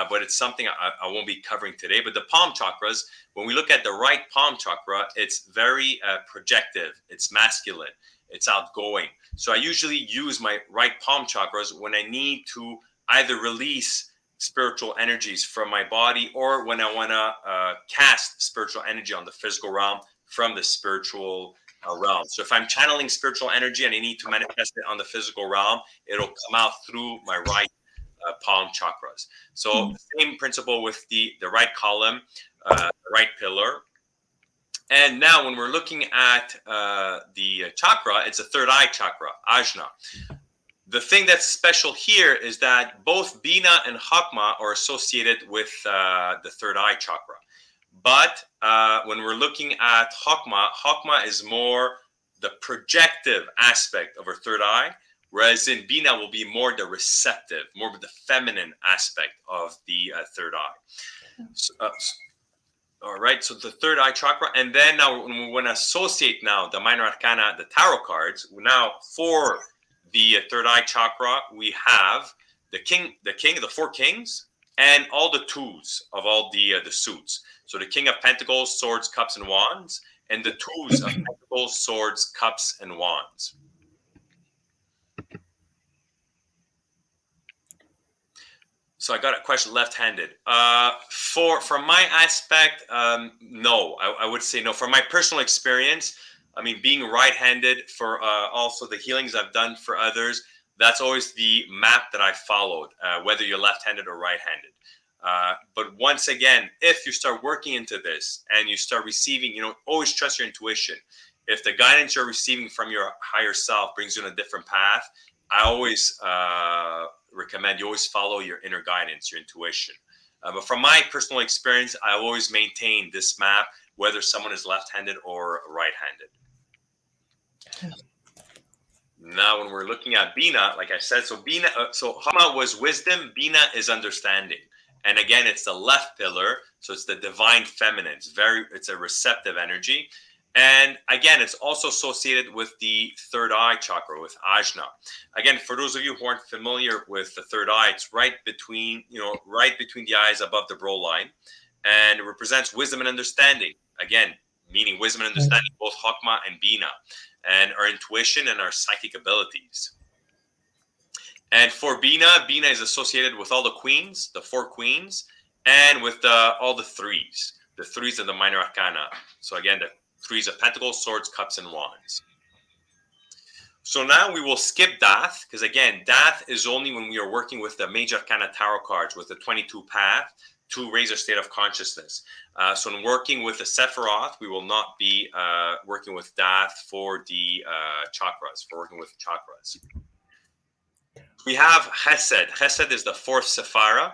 But it's something I won't be covering today. But the palm chakras, when we look at the right palm chakra, it's very projective. It's masculine. It's outgoing. So I usually use my right palm chakras when I need to either release spiritual energies from my body or when I want to cast spiritual energy on the physical realm from the spiritual realm. So if I'm channeling spiritual energy and I need to manifest it on the physical realm, it'll come out through my right palm chakras. So same principle with the right column, right pillar. And now when we're looking at the chakra, it's a third eye chakra, Ajna. The thing that's special here is that both Bina and Chokmah are associated with the third eye chakra. But when we're looking at Chokmah is more the projective aspect of our third eye, whereas in Bina will be more the receptive, more of the feminine aspect of the third eye. So, all right, so the third eye chakra. And then now when we want to associate now the Minor Arcana, the tarot cards, now for the third eye chakra, we have the the 4 kings, and all the twos of all the suits. So the King of Pentacles, Swords, Cups, and Wands, and the twos of Pentacles, Swords, Cups, and Wands. So I got a question left-handed. From my aspect, no. I would say no. From my personal experience, I mean, being right-handed for also the healings I've done for others, that's always the map that I followed, whether you're left-handed or right-handed. But once again, if you start working into this and you start receiving, always trust your intuition. If the guidance you're receiving from your higher self brings you on a different path, I always recommend you always follow your inner guidance, your intuition. But from my personal experience, I always maintain this map, whether someone is left-handed or right-handed. Now, when we're looking at Bina, like I said, so Bina, so Chokmah was wisdom, Bina is understanding. And again, it's the left pillar, so it's the divine feminine. It's a receptive energy. And again, it's also associated with the third eye chakra, with Ajna. Again, for those of you who aren't familiar with the third eye, it's right between the eyes above the brow line, and it represents wisdom and understanding. Again, meaning wisdom and understanding, both Chokmah and Bina, and our intuition and our psychic abilities. And for Bina is associated with all the queens, the 4 queens, and with all the threes of the Minor Arcana. So again, the 3s of Pentacles, Swords, Cups, and Wands. So now we will skip Dath, because again, Dath is only when we are working with the Major Arcana tarot cards with the 22 path to raise our state of consciousness. So in working with the Sephiroth, we will not be working with Dath for the chakras, for working with chakras. We have Chesed. Chesed is the 4th Sephara,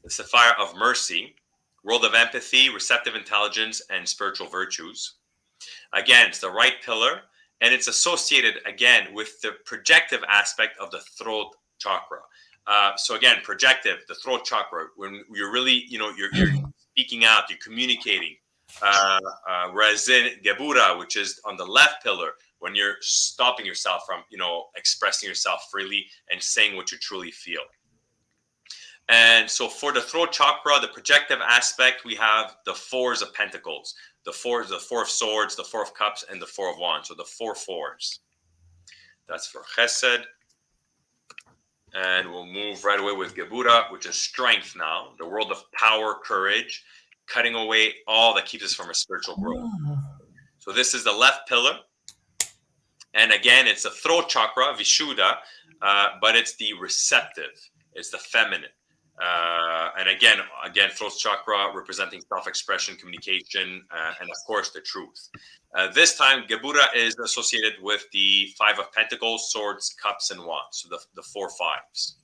the Sephara of mercy, world of empathy, receptive intelligence, and spiritual virtues. Again, it's the right pillar, and it's associated, again, with the projective aspect of the throat chakra. So again, projective, the throat chakra, when you're really, you're speaking out, you're communicating. Whereas in Gebura, which is on the left pillar, when you're stopping yourself from, expressing yourself freely and saying what you truly feel. And so for the throat chakra, the projective aspect, we have the fours of pentacles, the four of swords, the four of cups, and the four of wands. So the four fours. That's for chesed. And we'll move right away with Gebura, which is strength now, the world of power, courage, cutting away all that keeps us from a spiritual growth. So this is the left pillar. And again, it's the throat chakra, Vishuddha, but it's the receptive. It's the feminine. And again, throat chakra representing self-expression, communication, and of course, the truth. This time, Gebura is associated with the Five of Pentacles, Swords, Cups, and Wands. So the four fives.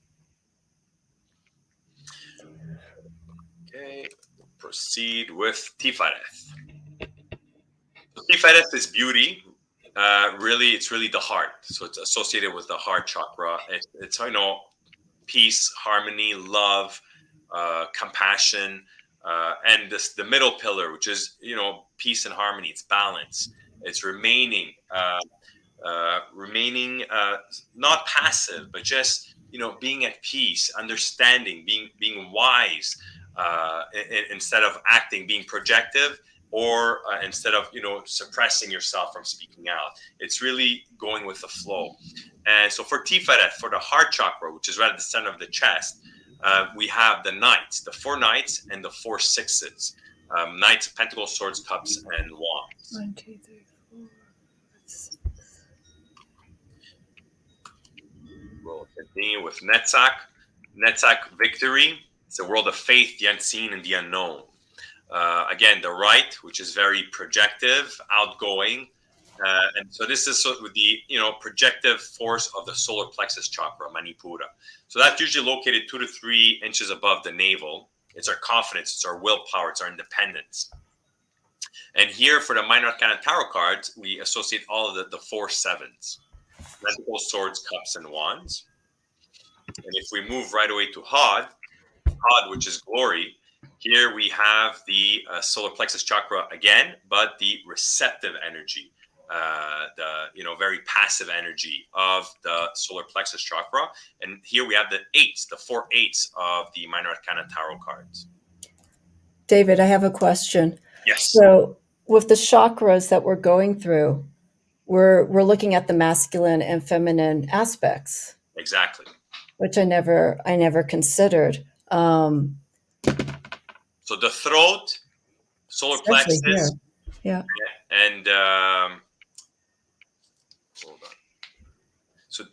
Okay, proceed with Tifareth. So Tifareth is beauty. It's really the heart. So it's associated with the heart chakra. It's peace, harmony, love, compassion, and the middle pillar, which is peace and harmony. It's balance. It's remaining not passive, but just being at peace, understanding, being wise, instead of acting, being projective, or instead of suppressing yourself from speaking out. It's really going with the flow. And so for Tiferet, for the heart chakra, which is right at the center of the chest, we have the knights, the four knights, and the four sixes. Knights of Pentacles, Swords, Cups, and Wands. 1, 2, 3, 4, 5, 6. We'll continue with Netzach. Netzach, victory. It's the world of faith, the unseen, and the unknown. Again, the right, which is very projective, outgoing. And so this is the projective force of the solar plexus chakra, Manipura. So that's usually located 2 to 3 inches above the navel. It's our confidence, it's our willpower, it's our independence. And here for the Minor Arcana Tarot cards, we associate all of the 4 sevens. Pentacles, Swords, Cups, and Wands. And if we move right away to Hod, which is glory, here we have the solar plexus chakra again, but the receptive energy, the very passive energy of the solar plexus chakra. And here we have the 4 eights of the Minor Arcana Tarot cards. David, I have a question. Yes. So with the chakras that we're going through, we're looking at the masculine and feminine aspects. Exactly. Which I never considered. So the throat, solar plexus, yeah, and hold on. So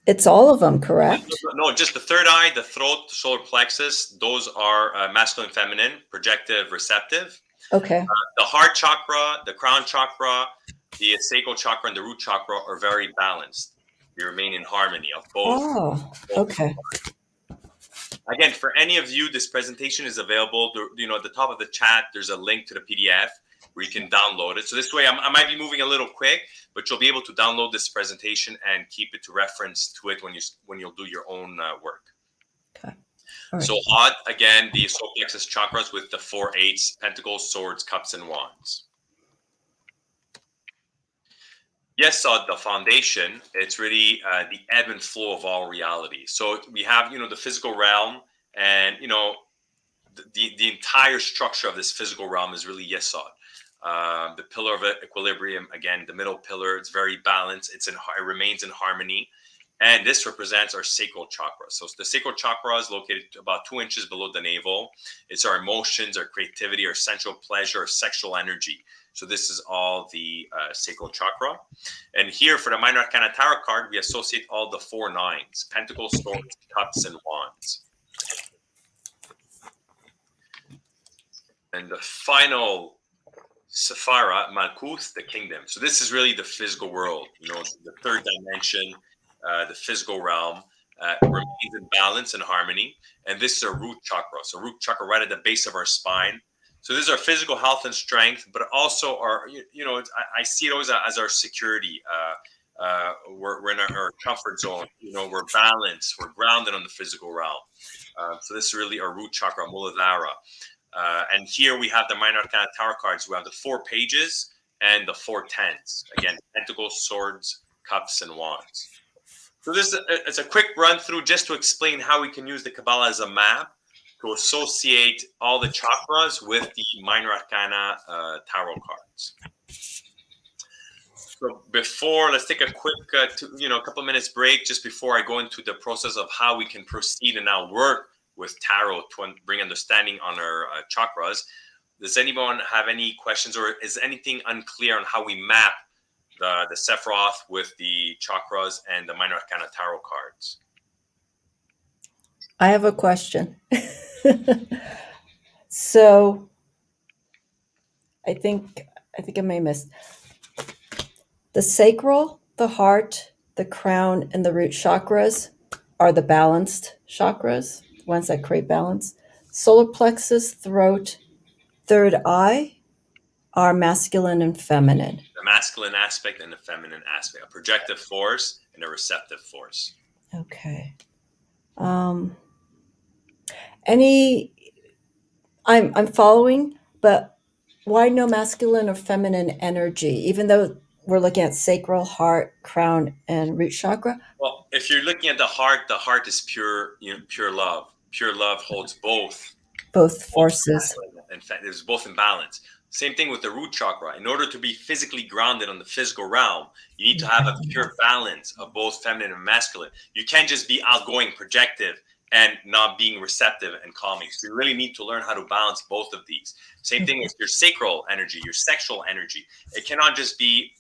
it's all of them, correct? No, just the third eye, the throat, the solar plexus. Those are masculine, feminine, projective, receptive. Okay. The heart chakra, the crown chakra, the sacral chakra, and the root chakra are very balanced. We remain in harmony of both. Oh, okay. Again, for any of you, this presentation is available. At the top of the chat, there's a link to the PDF where you can download it. So this way, I might be moving a little quick, but you'll be able to download this presentation and keep it to reference to it when you'll do your own work. Okay. All right. So Hod, again, the solar plexus chakras with the 4 eights, Pentacles, Swords, Cups, and Wands. Yesod, the foundation, it's really the ebb and flow of all reality. So we have, the physical realm, and, the entire structure of this physical realm is really Yesod. The pillar of equilibrium, again, the middle pillar, it's very balanced. It remains in harmony. And this represents our sacral chakra. So the sacral chakra is located about 2 inches below the navel. It's our emotions, our creativity, our sensual pleasure, our sexual energy. So this is all the sacral chakra. And here for the Minor Arcana Tarot card, we associate all the 4 nines, Pentacles, Swords, Cups, and Wands. And the final Sephira, Malkuth, the kingdom. So this is really the physical world, the third dimension, the physical realm, remains in balance and harmony. And this is our root chakra. So root chakra right at the base of our spine. So this is our physical health and strength, but also our, I see it always as our security. We're in our comfort zone. We're balanced. We're grounded on the physical realm. So this is really our root chakra, Muladhara. And here we have the Minor Arcana Tarot cards. We have the 4 pages, and the 4 tens. Again, pentacles, swords, cups, and wands. So it's a quick run through just to explain how we can use the Kabbalah as a map to associate all the chakras with the Minor Arcana tarot cards. So let's take a quick, a couple of minutes break just before I go into the process of how we can proceed and now work with tarot to bring understanding on our chakras. Does anyone have any questions, or is anything unclear on how we map the Sephiroth with the chakras and the Minor Arcana tarot cards? I have a question. So I think I may miss the sacral, the heart, the crown, and the root chakras are the balanced chakras, ones that create balance. Solar plexus, throat, third eye are masculine and feminine. The masculine aspect and the feminine aspect, a projective force and a receptive force. Okay. I'm following, but why no masculine or feminine energy, even though we're looking at sacral, heart, crown, and root chakra? Well, if you're looking at the heart is pure, pure love. Pure love holds both Forces. In fact, it's both in balance. Same thing with the root chakra. In order to be physically grounded on the physical realm, you need to have a pure balance of both feminine and masculine. You can't just be outgoing, projective, and not being receptive and calming. So you really need to learn how to balance both of these. Same thing with your sacral energy, your sexual energy. It cannot just be,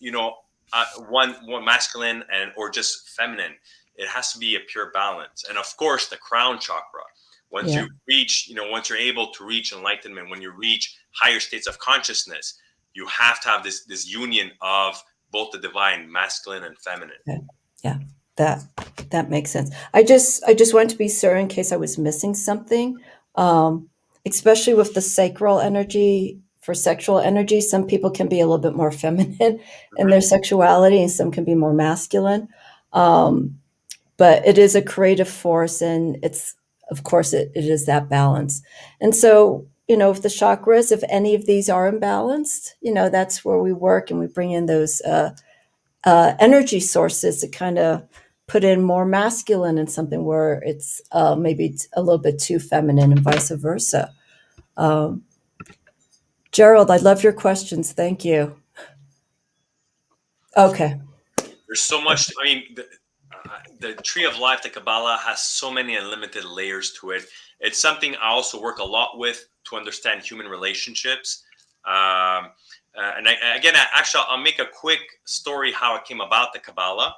one masculine or just feminine. It has to be a pure balance. And of course, the crown chakra. Once you reach, once you're able to reach enlightenment, when you reach higher states of consciousness, you have to have this union of both the divine, masculine and feminine. Yeah, that makes sense. I just wanted to be certain in case I was missing something, especially with the sacral energy. For sexual energy, some people can be a little bit more feminine in their sexuality, and some can be more masculine. But it is a creative force, and it's, of course, it is that balance. And so, if the chakras, if any of these are imbalanced, that's where we work, and we bring in those energy sources to kind of put in more masculine in something where it's maybe a little bit too feminine, and vice versa. Gerald, I love your questions. Thank you. Okay. There's so much. I mean, the tree of life, the Kabbalah, has so many unlimited layers to it. It's something I also work a lot with to understand human relationships. I'll make a quick story how it came about the Kabbalah.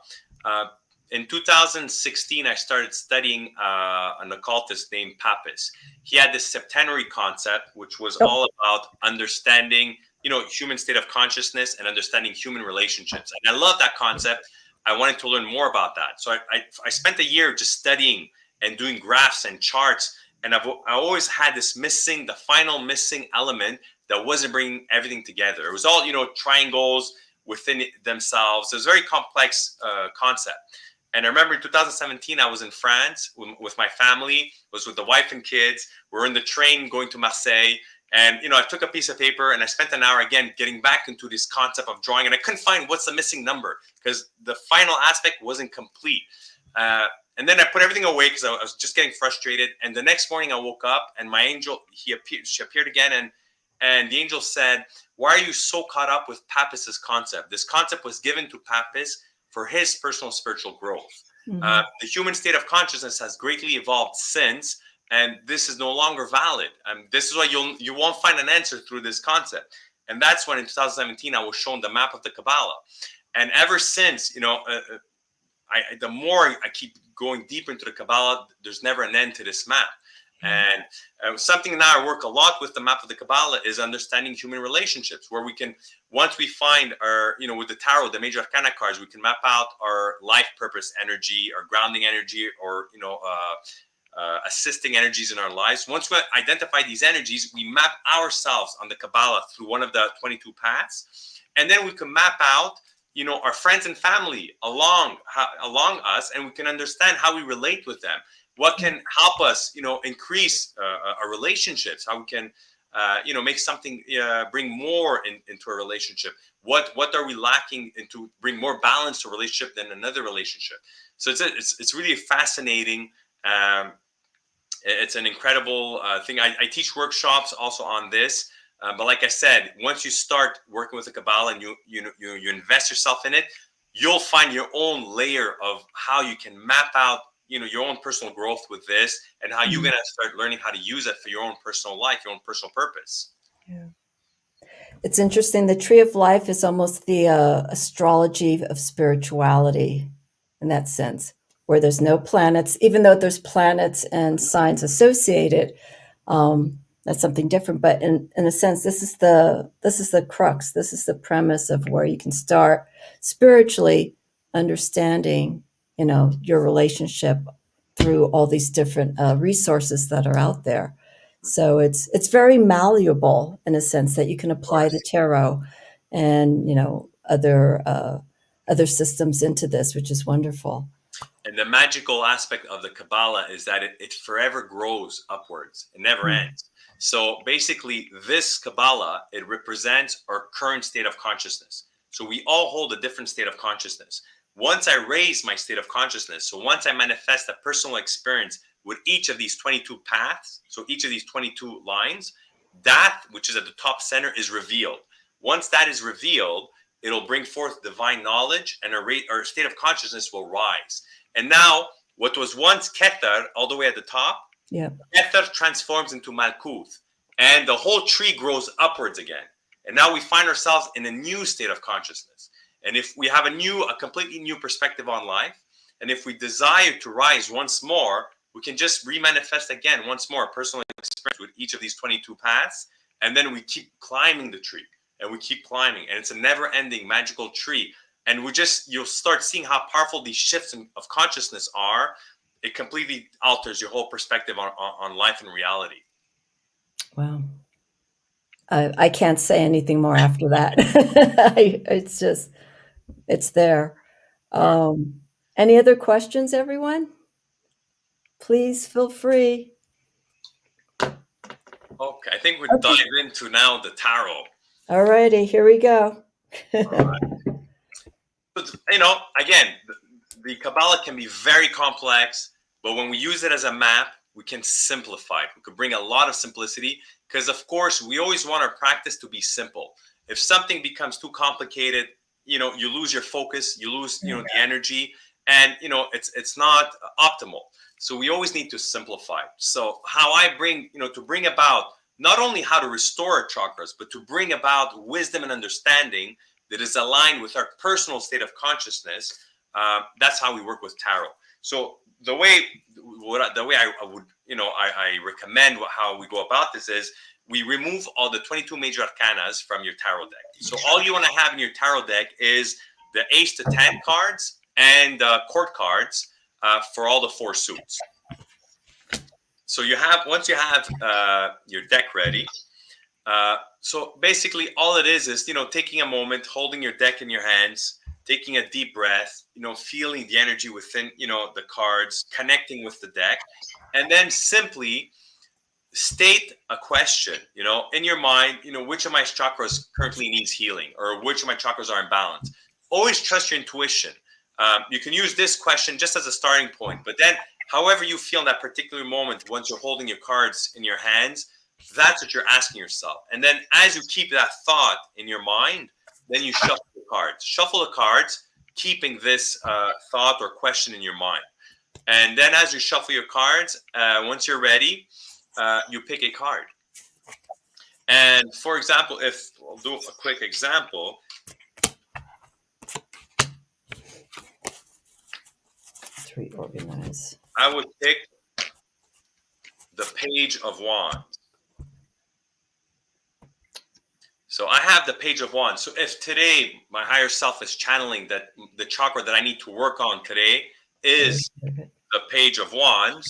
In 2016, I started studying an occultist named Pappas. He had this septenary concept, which was all about understanding, human state of consciousnness and understanding human relationships. And I love that concept. I wanted to learn more about that. So I spent a year just studying and doing graphs and charts. And I always had the final missing element that wasn't bringing everything together. It was all, triangles within themselves. It was a very complex concept. And I remember in 2017, I was in France with my family, was with the wife and kids. We're in the train going to Marseille. And, I took a piece of paper and I spent an hour again getting back into this concept of drawing. And I couldn't find what's the missing number because the final aspect wasn't complete. And then I put everything away because I was just getting frustrated. And the next morning I woke up and my angel, she appeared again. And the angel said, "Why are you so caught up with Pappas's concept? This concept was given to Pappas for his personal spiritual growth. The human state of consciousness has greatly evolved since, and this is no longer valid. This is why you won't find an answer through this concept." And that's when in 2017, I was shown the map of the Kabbalah. And ever since, the more I keep going deeper into the Kabbalah, there's never an end to this map. And something now I work a lot with the map of the Kabbalah is understanding human relationships, where we can, once we find our, with the tarot, the Major Arcana cards, we can map out our life purpose energy, our grounding energy, or, assisting energies in our lives. Once we identify these energies, we map ourselves on the Kabbalah through one of the 22 paths. And then we can map out, our friends and family along us, and we can understand how we relate with them. What can help us, increase our relationships? How we can make something, bring more into a relationship? What are we lacking to bring more balance to a relationship than another relationship? So it's really fascinating. It's an incredible thing. I teach workshops also on this. But like I said, once you start working with the Kabbalah and you invest yourself in it, you'll find your own layer of how you can map out, your own personal growth with this, and how you're going to start learning how to use it for your own personal life, your own personal purpose. Yeah. It's interesting. The tree of life is almost the astrology of spirituality in that sense, where there's no planets, even though there's planets and signs associated. That's something different. But in a sense, this is the crux. This is the premise of where you can start spiritually understanding, your relationship through all these different resources that are out there. So it's very malleable in a sense that you can apply the tarot and other systems into this, which is wonderful. And the magical aspect of the Kabbalah is that it forever grows upwards. It never ends. So basically, this Kabbalah, it represents our current state of consciousness. So we all hold a different state of consciousness. Once I raise my state of consciousness, so once I manifest a personal experience with each of these 22 paths, so each of these 22 lines, that which is at the top center is revealed. Once that is revealed, it'll bring forth divine knowledge, and our state of consciousness will rise. And now, what was once Keter, all the way at the top, Keter transforms into Malkuth, and the whole tree grows upwards again. And now we find ourselves in a new state of consciousness. And if we have a completely new perspective on life, and if we desire to rise once more, we can just remanifest again once more a personal experience with each of these 22 paths, and then we keep climbing the tree, and we keep climbing, and it's a never-ending magical tree. And you'll start seeing how powerful these shifts of consciousness are. It completely alters your whole perspective on life and reality. Wow. I can't say anything more after that. It's there. Any other questions, everyone? Please feel free. Okay, I think we're diving into now the tarot. All righty, here we go. But, again, the Kabbalah can be very complex, but when we use it as a map, we can simplify it. We could bring a lot of simplicity because, of course, we always want our practice to be simple. If something becomes too complicated, you lose your focus, you lose, the energy, and, it's not optimal. So we always need to simplify. So how I bring, to bring about not only how to restore our chakras, but to bring about wisdom and understanding that is aligned with our personal state of consciousness. That's how we work with tarot. So the way I would, I recommend how we go about this is we remove all the 22 major arcanas from your tarot deck. So all you want to have in your tarot deck is the Ace to 10 cards and court cards for all the 4 suits. So once you have your deck ready, so basically all it is, taking a moment, holding your deck in your hands, taking a deep breath, feeling the energy within, the cards, connecting with the deck, and then simply state a question, in your mind, which of my chakras currently needs healing, or which of my chakras are in balance. Always trust your intuition. You can use this question just as a starting point, but then however you feel in that particular moment, once you're holding your cards in your hands, that's what you're asking yourself. And then as you keep that thought in your mind, then you shuffle the cards. Shuffle the cards, keeping this thought or question in your mind. And then as you shuffle your cards, once you're ready, you pick a card. And for example, if I'll do a quick example. To reorganize. I would pick the Page of Wands. So I have the Page of Wands. So if today my higher self is channeling that the chakra that I need to work on today is the Page of Wands,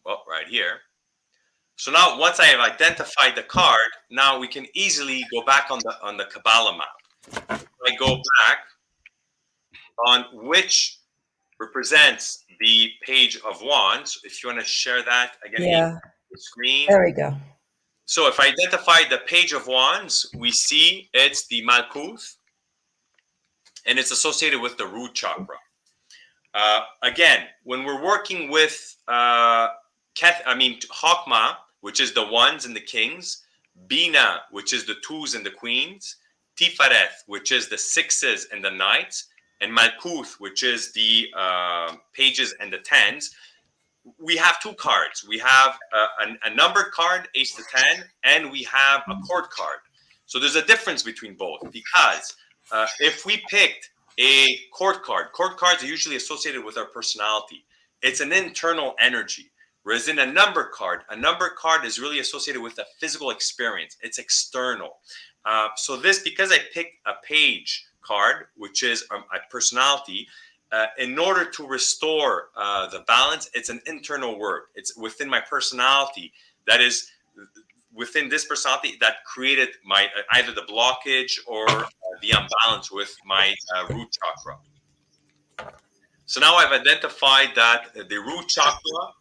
well, right here. So now once I have identified the card, now we can easily go back on the Kabbalah map. I go back on which represents the Page of Wands. If you want to share that again, yeah, the screen. there we go. So if I identify the Page of Wands, we see it's the Malkuth, and it's associated with the root chakra. Again, when we're working with Chokmah, which is the ones and the kings, Bina, which is the twos and the queens, Tifareth, which is the sixes and the knights, and Malkuth, which is the pages and the tens, we have two cards. We have a numbered card, ace to 10, and we have a chord card. So there's a difference between both, because if we picked a chord cards are usually associated with our personality. It's an internal energy. Whereas in a number card is really associated with a physical experience. It's external. So because I picked a page card, which is a personality, in order to restore the balance, it's an internal work. It's within my personality. That is within this personality that created my either the blockage or the imbalance with my root chakra. So now I've identified that the root chakra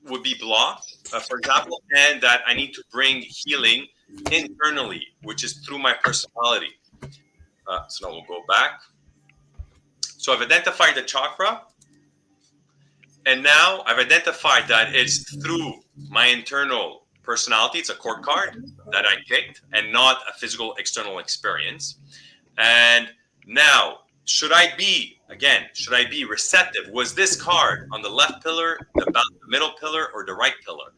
would be blocked, for example, and that I need to bring healing internally, which is through my personality. So now we'll go back. So I've identified the chakra, and now I've identified that it's through my internal personality. It's a chord card that I picked and not a physical external experience. And now, should I be receptive? Was this card on the left pillar, the middle pillar, or the right pillar?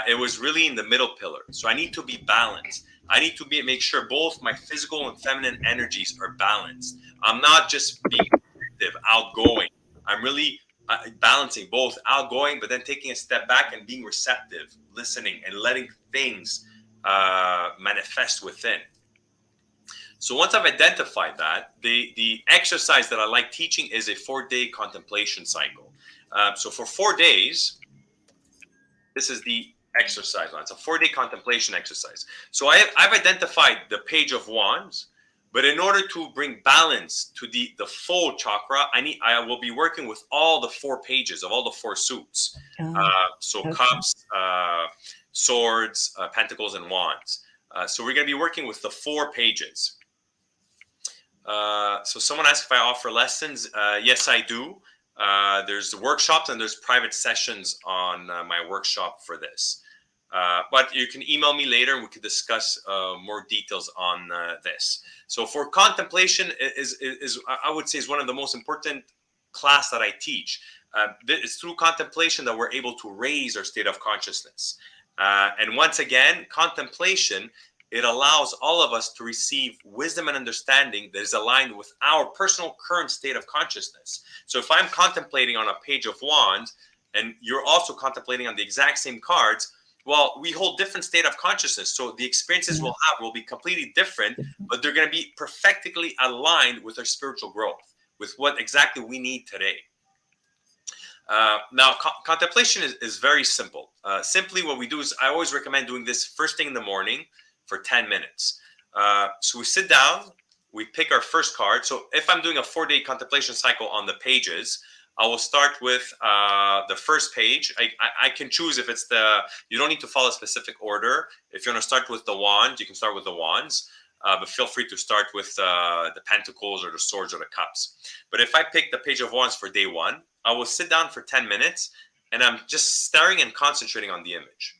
It was really in the middle pillar. So I need to be balanced. I need to make sure both my physical and feminine energies are balanced. I'm not just being outgoing. I'm really balancing both outgoing, but then taking a step back and being receptive, listening, and letting things manifest within. So once I've identified that, the exercise that I like teaching is a 4-day contemplation cycle. So for 4 days, this is the exercise. It's a 4-day contemplation exercise. So I've identified the Page of Wands. But in order to bring balance to the full chakra, I will be working with all the 4 pages of all the 4 suits. Okay. Cups, swords, pentacles, and wands. So we're going to be working with the 4 pages. So someone asked if I offer lessons. Yes, I do. There's workshops and there's private sessions on my workshop for this. But you can email me later and we could discuss more details on this. So for contemplation is I would say is one of the most important class that I teach. It's through contemplation that we're able to raise our state of consciousness. And once again, contemplation, it allows all of us to receive wisdom and understanding that is aligned with our personal current state of consciousness. So if I'm contemplating on a Page of Wands and you're also contemplating on the exact same cards, well, we hold different state of consciousness. So the experiences we'll have will be completely different, but they're going to be perfectly aligned with our spiritual growth, with what exactly we need today. Now, contemplation is very simple. Simply what we do is I always recommend doing this first thing in the morning for 10 minutes. So we sit down, we pick our first card. So if I'm doing a 4-day contemplation cycle on the pages, I will start with the first page. I can choose if it's you don't need to follow a specific order. If you want to start with the wands, you can start with the wands. But feel free to start with the pentacles or the swords or the cups. But if I pick the Page of Wands for day 1, I will sit down for 10 minutes and I'm just staring and concentrating on the image.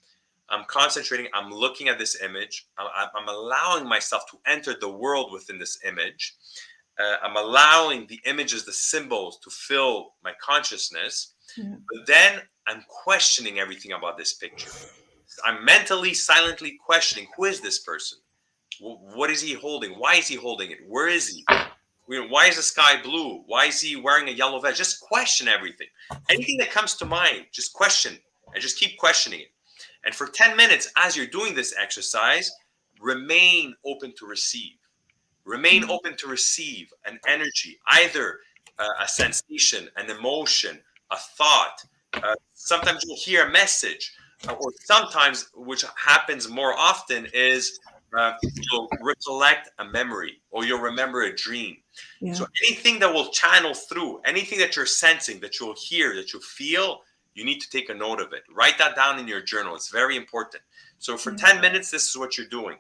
I'm looking at this image. I'm allowing myself to enter the world within this image. I'm allowing the images, the symbols to fill my consciousness. Yeah. But then I'm questioning everything about this picture. I'm mentally, silently questioning, who is this person? What is he holding? Why is he holding it? Where is he? Why is the sky blue? Why is he wearing a yellow vest? Just question everything. Anything that comes to mind, just question and just keep questioning it. And for 10 minutes, as you're doing this exercise, remain open to receive. Remain open to receive an energy, either a sensation, an emotion, a thought. Sometimes you'll hear a message, or sometimes, which happens more often, is you'll recollect a memory or you'll remember a dream. Yeah. So anything that will channel through, anything that you're sensing, that you'll hear, that you feel, you need to take a note of it. Write that down in your journal. It's very important. So for 10 minutes, this is what you're doing.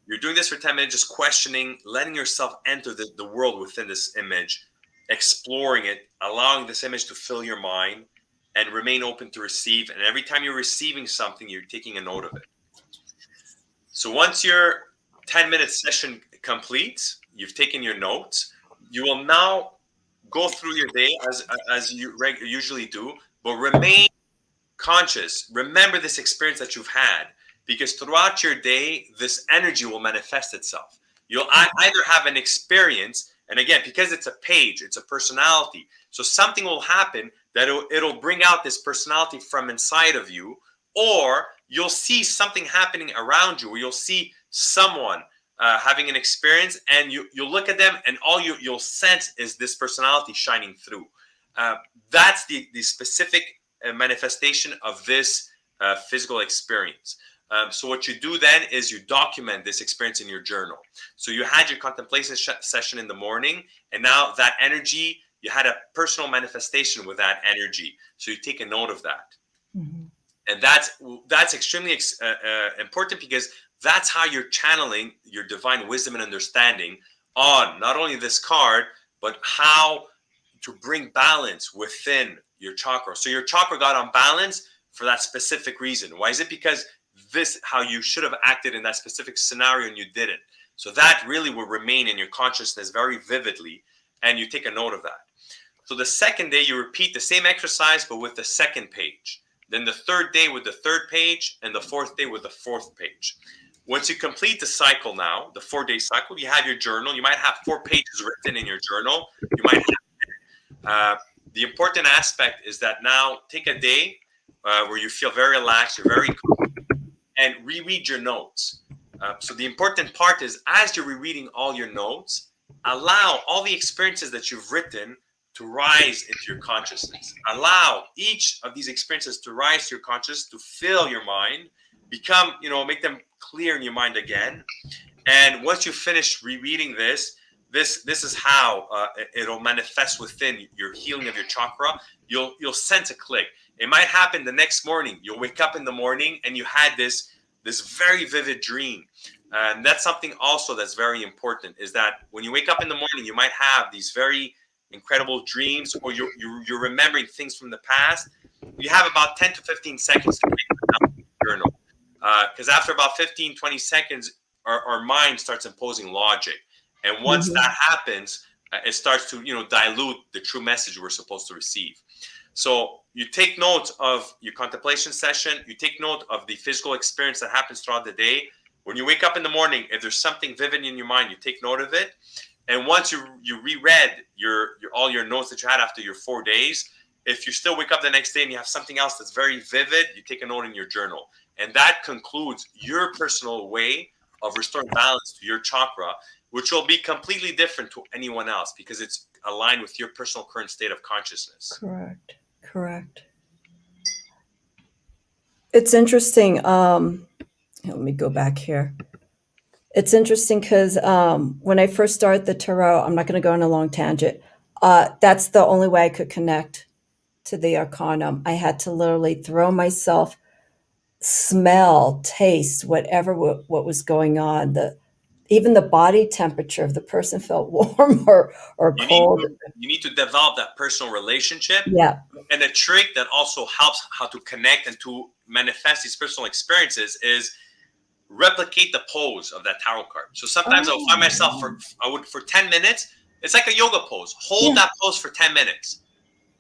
You're doing this for 10 minutes, just questioning, letting yourself enter the world within this image, exploring it, allowing this image to fill your mind, and remain open to receive. And every time you're receiving something, you're taking a note of it. So once your 10-minute session completes, you've taken your notes, you will now go through your day as you usually do, but remain conscious. Remember this experience that you've had, because throughout your day, this energy will manifest itself. You'll either have an experience, and again, because it's a page, it's a personality. So something will happen that it'll bring out this personality from inside of you, or you'll see something happening around you, or you'll see someone having an experience, and you'll look at them, and all you'll sense is this personality shining through. That's the specific manifestation of this physical experience. So what you do then is you document this experience in your journal. So you had your contemplation session in the morning, and now that energy, you had a personal manifestation with that energy. So you take a note of that. Mm-hmm. And that's extremely important, because that's how you're channeling your divine wisdom and understanding on not only this card, but how to bring balance within your chakra. So your chakra got unbalanced for that specific reason. Why is it? Because this how you should have acted in that specific scenario and you didn't. So that really will remain in your consciousness very vividly, and you take a note of that. So the second day you repeat the same exercise, but with the second page. Then the third day with the third page, and the fourth day with the fourth page. Once you complete the cycle now, the 4-day cycle, you have your journal. You might have 4 pages written in your journal. You might have, the important aspect is that now take a day where you feel very relaxed, you're very calm, and reread your notes. So the important part is, as you're rereading all your notes, allow all the experiences that you've written to rise into your consciousness. Allow each of these experiences to rise to your consciousness, to fill your mind, become, make them clear in your mind again. And once you finish rereading this is how it'll manifest within your healing of your chakra. You'll sense a click. It might happen the next morning. You'll wake up in the morning and you had this very vivid dream. And that's something also that's very important, is that when you wake up in the morning, you might have these very incredible dreams, or you're remembering things from the past. You have about 10 to 15 seconds to read the journal, because after about 15-20 seconds, our mind starts imposing logic, and once that happens, it starts to dilute the true message we're supposed to receive. So you take note of your contemplation session, you take note of the physical experience that happens throughout the day. When you wake up in the morning, if there's something vivid in your mind, you take note of it. And once you reread all your notes that you had after your 4 days, if you still wake up the next day and you have something else that's very vivid, you take a note in your journal. And that concludes your personal way of restoring balance to your chakra, which will be completely different to anyone else, because it's aligned with your personal current state of consciousness. Correct. It's interesting. Let me go back here. It's interesting because when I first started the tarot, I'm not going to go on a long tangent. That's the only way I could connect to the arcanum. I had to literally throw myself, smell, taste, whatever what was going on. Even the body temperature of the person felt warm or cold. You need to develop that personal relationship. Yeah. And a trick that also helps how to connect and to manifest these personal experiences is replicate the pose of that tarot card. So sometimes I'll find myself for 10 minutes. It's like a yoga pose. Hold that pose for 10 minutes.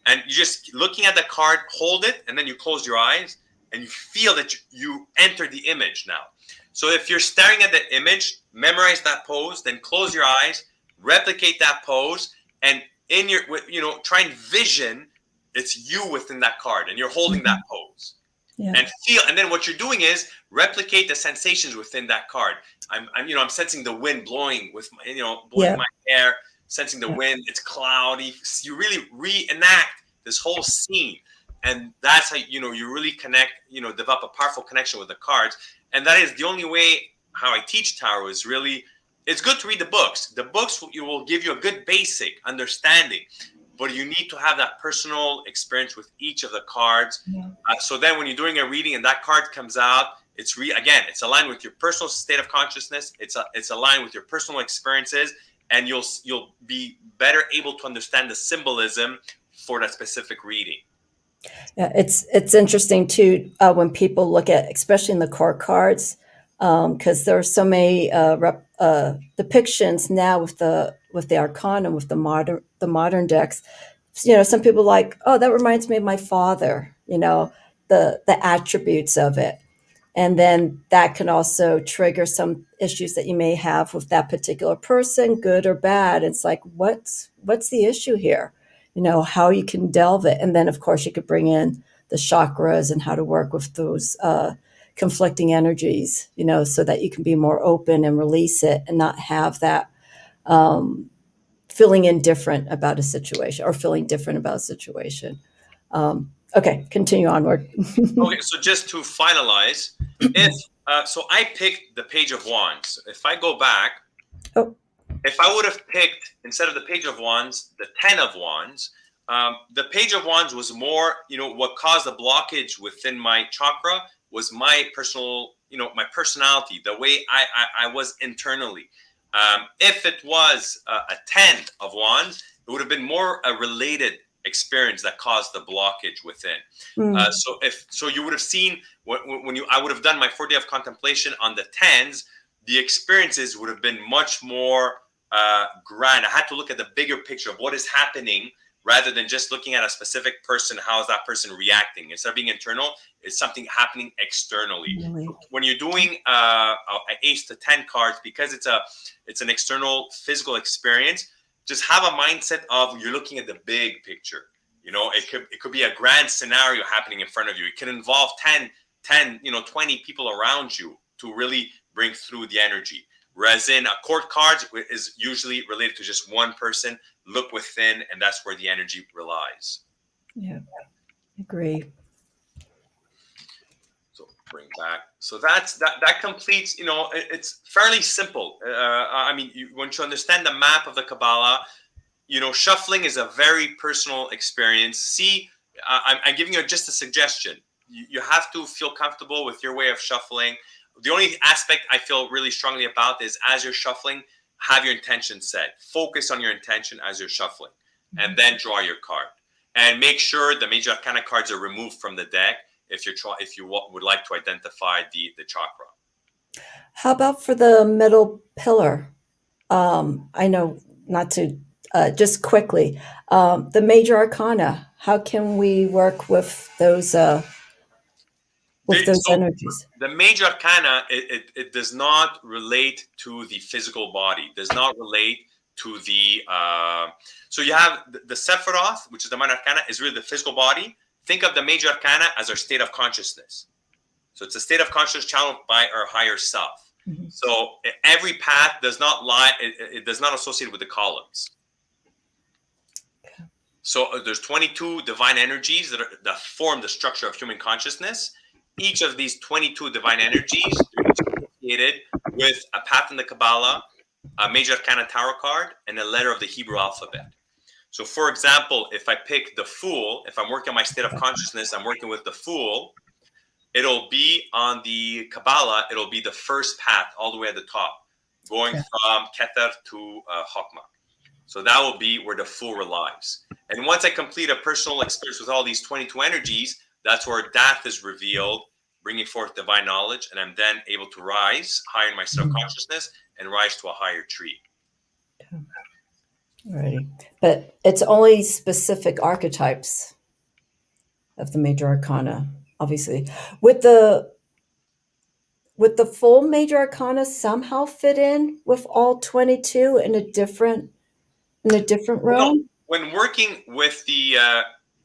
And you just looking at the card, hold it, and then you close your eyes and you feel that you enter the image now. So if you're staring at the image, memorize that pose, then close your eyes, replicate that pose, and in your, try and vision it's you within that card and you're holding that pose. Yeah. And feel, and then what you're doing is replicate the sensations within that card. I'm sensing the wind blowing with my, blowing my hair, sensing the wind. It's cloudy. You really reenact this whole scene, and that's how you really connect. Develop a powerful connection with the cards, and that is the only way how I teach tarot is really. It's good to read the books. The books will give you a good basic understanding, but you need to have that personal experience with each of the cards. Yeah. So then when you're doing a reading and that card comes out, again, it's aligned with your personal state of consciousness. It's aligned with your personal experiences, and you'll be better able to understand the symbolism for that specific reading. Yeah, it's interesting too when people look at, especially in the court cards, because there are so many depictions now with the Arcana, with the modern decks. You know, some people like, oh, that reminds me of my father. You know, the attributes of it, and then that can also trigger some issues that you may have with that particular person, good or bad. It's like, what's the issue here? You know, how you can delve it. And then, of course, you could bring in the chakras and how to work with those conflicting energies, you know, so that you can be more open and release it and not have that feeling indifferent about a situation or feeling different about a situation. Okay, continue onward. Okay, so just to finalize, so I picked the Page of Wands. If I go back, Oh. If I would have picked, instead of the Page of Wands, the Ten of Wands, the Page of Wands was more, what caused the blockage within my chakra was my personal, my personality, the way I was internally. If it was a Ten of Wands, it would have been more a related experience that caused the blockage within. So you would have seen I would have done my 4 day of contemplation on the tens, the experiences would have been much more grand. I had to look at the bigger picture of what is happening rather than just looking at a specific person. How is that person reacting? Instead of being internal, it's something happening externally. Really? When you're doing ace to 10 cards, because it's an external physical experience, just have a mindset of you're looking at the big picture. It could be a grand scenario happening in front of you. It can involve 10, 20 people around you to really bring through the energy. Whereas in a court card is usually related to just one person. Look within, and that's where the energy relies. Yeah, agree. So bring back. So that completes. It's fairly simple. Once you understand the map of the Kabbalah, shuffling is a very personal experience. See, I'm giving you just a suggestion. You have to feel comfortable with your way of shuffling. The only aspect I feel really strongly about is as you're shuffling, have your intention set. Focus on your intention as you're shuffling, and then draw your card. And make sure the Major Arcana cards are removed from the deck if you would like to identify the chakra. How about for the middle pillar? I know not to just quickly, the Major Arcana. How can we work with those energies? The Major Arcana, it does not relate to the physical body. Does not relate to the. So you have the Sephiroth, which is the Minor Arcana, is really the physical body. Think of the Major Arcana as our state of consciousness. So it's a state of consciousness channeled by our higher self. Mm-hmm. So every path does not lie. It does not associate with the columns. Okay. So there's 22 divine energies that form the structure of human consciousness. Each of these 22 divine energies is associated with a path in the Kabbalah, a Major Arcana tarot card, and a letter of the Hebrew alphabet. So, for example, if I pick the Fool, if I'm working on my state of consciousness, I'm working with the Fool, it'll be on the Kabbalah, it'll be the first path all the way at the top, going from Keter to Chokmah. So that will be where the Fool relies. And once I complete a personal experience with all these 22 energies, that's where Dath is revealed, bringing forth divine knowledge, and I'm then able to rise higher in my state of consciousness and rise to a higher tree. Right. But it's only specific archetypes of the Major Arcana, obviously. Would the full Major Arcana somehow fit in with all 22 in a different realm? No. When working with the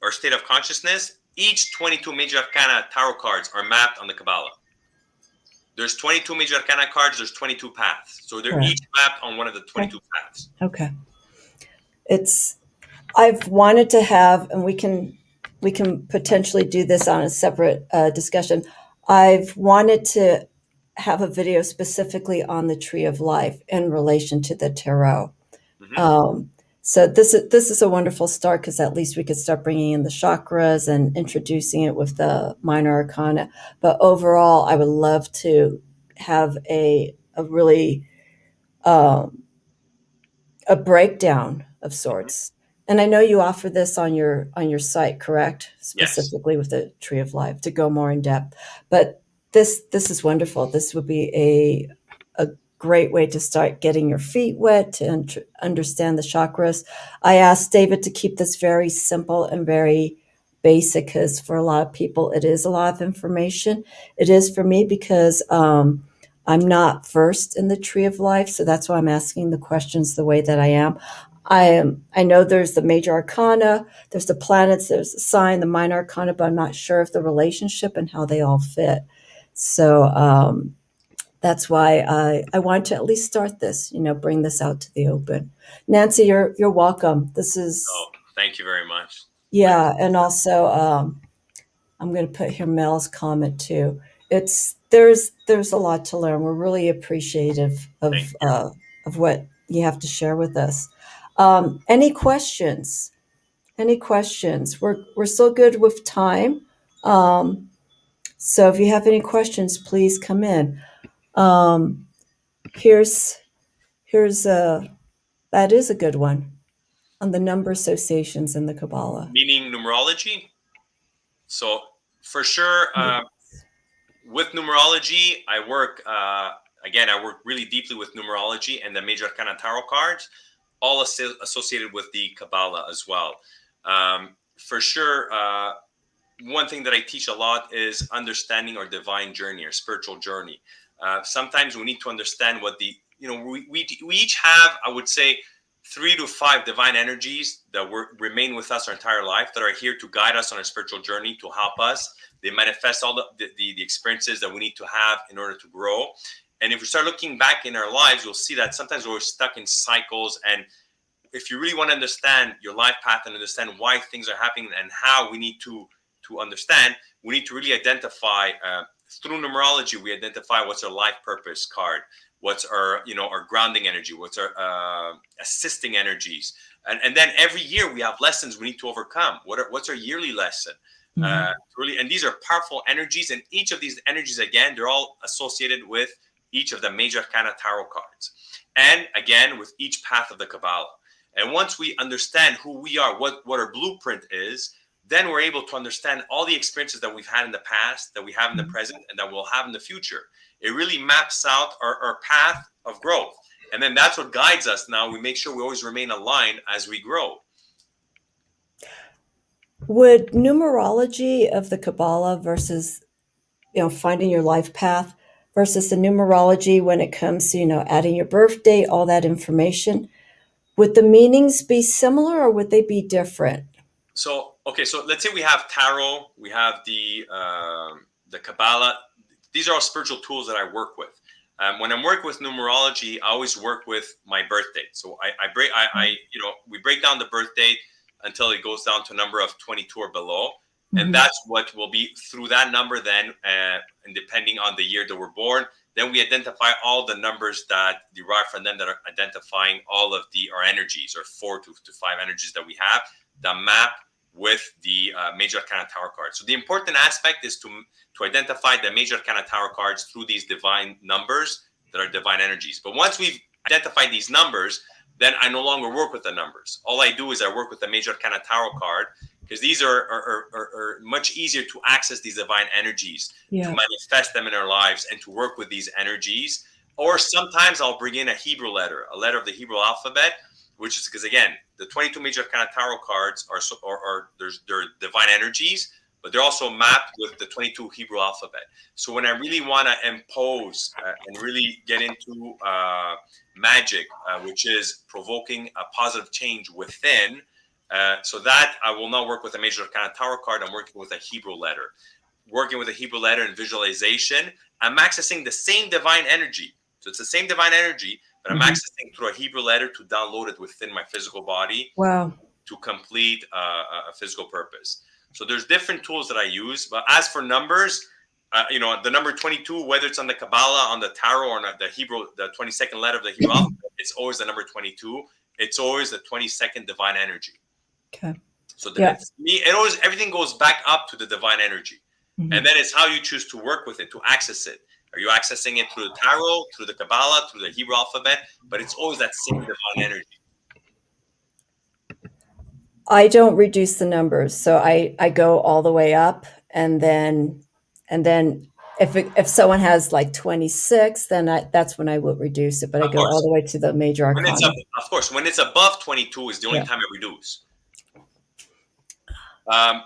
our state of consciousness, each 22 Major Arcana tarot cards are mapped on the Kabbalah. There's 22 Major Arcana cards, there's 22 paths. So they're each mapped on one of the 22 paths. Okay. I've wanted to have, and we can potentially do this on a separate discussion. I've wanted to have a video specifically on the Tree of Life in relation to the tarot. Mm-hmm. So this is a wonderful start, because at least we could start bringing in the chakras and introducing it with the minor arcana. But overall, I would love to have a really a breakdown of sorts. And I know you offer this on your site, correct? Yes. Specifically with the Tree of Life, to go more in depth. But this is wonderful. This would be a great way to start getting your feet wet and understand the chakras. I asked David to keep this very simple and very basic, because for a lot of people it is a lot of information. It is for me, because I'm not versed in the Tree of Life, so that's why I'm asking the questions the way that I am. I know there's the major arcana, there's the planets, there's the sign, the minor arcana, but I'm not sure of the relationship and how they all fit. So that's why I want to at least start this, bring this out to the open. Nancy, you're welcome. This Oh, is, thank you very much. yeah, and also I'm going to put here Mel's comment too. There's a lot to learn. We're really appreciative Thank you. of what you have to share with us. Any questions? Any questions? We're still good with time. So if you have any questions, please come in. Um, here's here's a that is a good one on the number associations in the Kabbalah. Meaning numerology. So for sure, with numerology, I work again. I work really deeply with numerology and the Major Arcana tarot cards, all associated with the Kabbalah as well. For sure, one thing that I teach a lot is understanding our divine journey, our spiritual journey. Sometimes we need to understand what we each have, I would say, 3 to 5 divine energies that remain with us our entire life, that are here to guide us on our spiritual journey, to help us. They manifest all the experiences that we need to have in order to grow. And if we start looking back in our lives, you'll see that sometimes we're stuck in cycles. And if you really want to understand your life path and understand why things are happening and how we need to understand, we need to really identify through numerology. We identify what's our life purpose card, what's our our grounding energy, what's our assisting energies, and then every year we have lessons we need to overcome. What's our yearly lesson? Really, and these are powerful energies, and each of these energies, again, they're all associated with each of the major arcana tarot cards, and again with each path of the Kabbalah. And once we understand who we are, what our blueprint is, then we're able to understand all the experiences that we've had in the past, that we have in the present, and that we'll have in the future. It really maps out our path of growth. And then that's what guides us. Now we make sure we always remain aligned as we grow. Would numerology of the Kabbalah versus, finding your life path, versus the numerology when it comes to, adding your birth date, all that information, would the meanings be similar or would they be different? So, okay, so let's say we have tarot, we have the Kabbalah. These are all spiritual tools that I work with. When I'm working with numerology, I always work with my birth date. So we break down the birth date until it goes down to a number of 22 or below. And that's what will be through that number then, and depending on the year that we're born, then we identify all the numbers that derive from them that are identifying all of our energies, or 4 to 5 energies that we have, the map with the Major Arcana tarot cards. So the important aspect is to identify the Major Arcana tarot cards through these divine numbers that are divine energies. But once we've identified these numbers, then I no longer work with the numbers. All I do is I work with the Major Arcana tarot card, because these are much easier to access these divine energies, to manifest them in our lives, and to work with these energies. Or sometimes I'll bring in a Hebrew letter, a letter of the Hebrew alphabet, which is because, again, the 22 Major Arcana tarot cards they're divine energies, but they're also mapped with the 22 Hebrew alphabet. So when I really want to impose and really get into magic, which is provoking a positive change within, so that I will not work with a Major Arcana tarot card. I'm working with a Hebrew letter. Working with a Hebrew letter and visualization, I'm accessing the same divine energy. So it's the same divine energy, but I'm accessing through a Hebrew letter to download it within my physical body. Wow. To complete a physical purpose. So there's different tools that I use. But as for numbers, the number 22, whether it's on the Kabbalah, on the tarot, or on the Hebrew, the 22nd letter of the Hebrew alphabet, it's always the number 22. it's always the 22nd divine energy. Okay. So Yeah. everything goes back up to the divine energy. Mhm. And then it's how you choose to work with it, to access it. Are you accessing it through the tarot, through the Kabbalah, through the Hebrew alphabet? But it's always that same divine energy. I don't reduce the numbers, so I go all the way up, and then if someone has like 26, then that's when I will reduce it. But I Of go all course. the way to the major When it's arcana. of course, when it's above 22 is the only Yeah. time I reduce.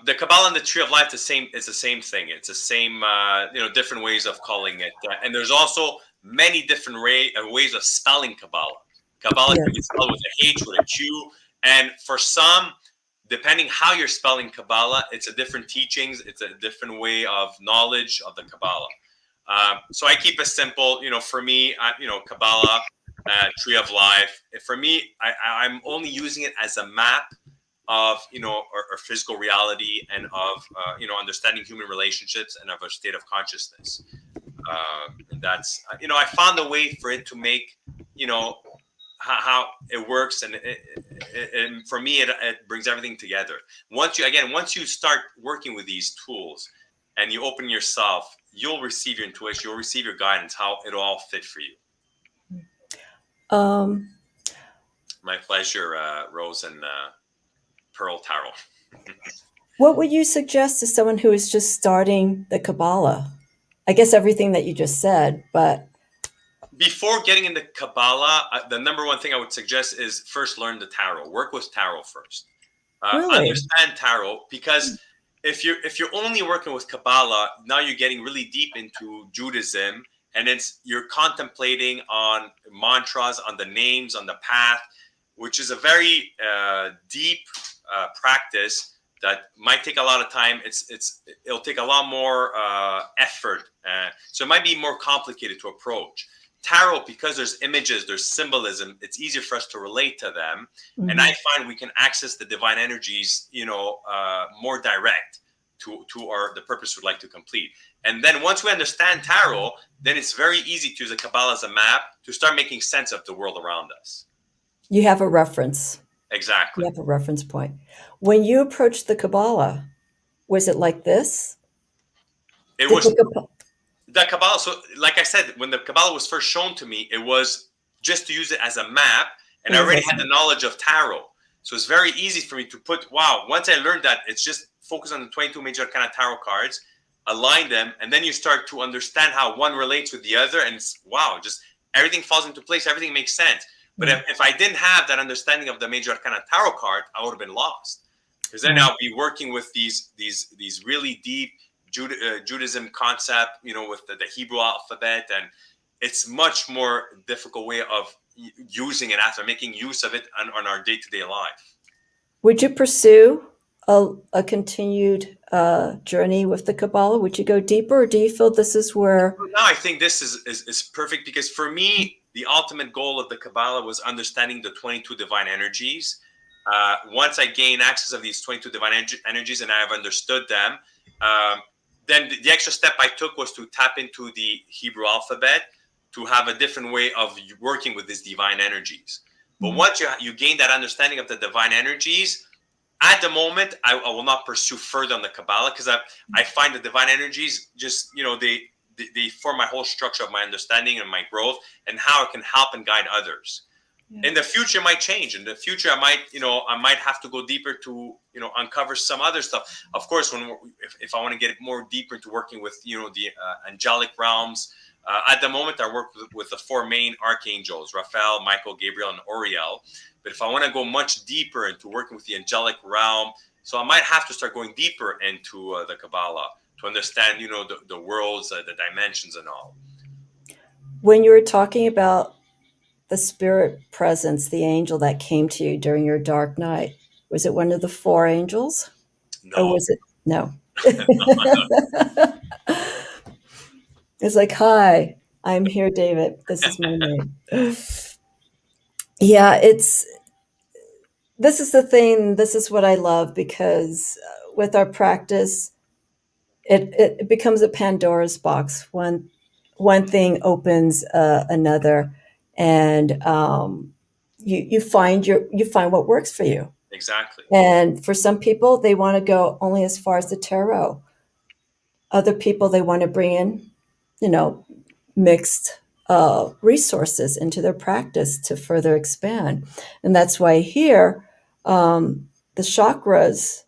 The Kabbalah and the Tree of Life, it's the same thing. It's the same, different ways of calling it. And there's also many different ways of spelling Kabbalah. Kabbalah Yeah. can be spelled with a H, with a Q. And for some, depending how you're spelling Kabbalah, it's a different teachings. It's a different way of knowledge of the Kabbalah. So I keep it simple. For me, Kabbalah, Tree of Life. For me, I'm only using it as a map of our physical reality, and of understanding human relationships, and of our state of consciousness. And that's I found a way for it to make how it works, and for me it brings everything together. Once you start working with these tools and you open yourself, you'll receive your intuition, you'll receive your guidance, how it'll all fit for you. My pleasure, Rose and Pearl Tarot. What would you suggest to someone who is just starting the Kabbalah? I guess everything that you just said, but Before getting into Kabbalah, the number one thing I would suggest is first learn the tarot. Work with tarot first. really, Understand tarot, because if you're only working with Kabbalah, now you're getting really deep into Judaism, and you're contemplating on mantras, on the names, on the path, which is a very deep practice that might take a lot of time. It'll take a lot more effort, so it might be more complicated to approach. Tarot, because there's images, there's symbolism, it's easier for us to relate to them. And I find we can access the divine energies, more direct to the purpose we'd like to complete. And then once we understand tarot, then it's very easy to use the Kabbalah as a map to start making sense of the world around us. you have a reference. Exactly. You have a reference point. When you approached the Kabbalah, was it like this? It was the Kabbalah. So, like I said, when the Kabbalah was first shown to me, it was just to use it as a map, and I already had the knowledge of tarot. So it's very easy for me to once I learned that, it's just focus on the 22 major arcana tarot cards, align them, and then you start to understand how one relates with the other, and just everything falls into place, everything makes sense. But if I didn't have that understanding of the major arcana tarot card, I would have been lost, because then I'll be working with these really deep Judaism concept, with the Hebrew alphabet, and it's much more difficult way of using it after making use of it on our day-to-day life. Would you pursue a continued journey with the Kabbalah? Would you go deeper, or do you feel this is where? Now I think this is perfect, because for me, the ultimate goal of the Kabbalah was understanding the 22 divine energies. Once I gain access of these 22 divine energies and I have understood them, then the extra step I took was to tap into the Hebrew alphabet to have a different way of working with these divine energies. But once you gain that understanding of the divine energies, at the moment, I will not pursue further on the Kabbalah, because I find the divine energies just, they form my whole structure of my understanding and my growth, and how it can help and guide others. In the future, it might change. In the future, I might have to go deeper to, uncover some other stuff. Of course, if I want to get more deeper into working with, the angelic realms. At the moment, I work with the four main archangels: Raphael, Michael, Gabriel, and Uriel. But if I want to go much deeper into working with the angelic realm, so I might have to start going deeper into the Kabbalah to understand, the worlds, the dimensions, and all. When you were talking about the spirit presence, the angel that came to you during your dark night, was it one of the four angels? No. Or was it? No. It's like, hi, I'm here, David. This is my name. Yeah, this is the thing. This is what I love, because with our practice, it becomes a Pandora's box. One thing opens another, and you find what works for you. Exactly. And for some people, they want to go only as far as the tarot. Other people, they want to bring in, mixed resources into their practice to further expand. And that's why here, the chakras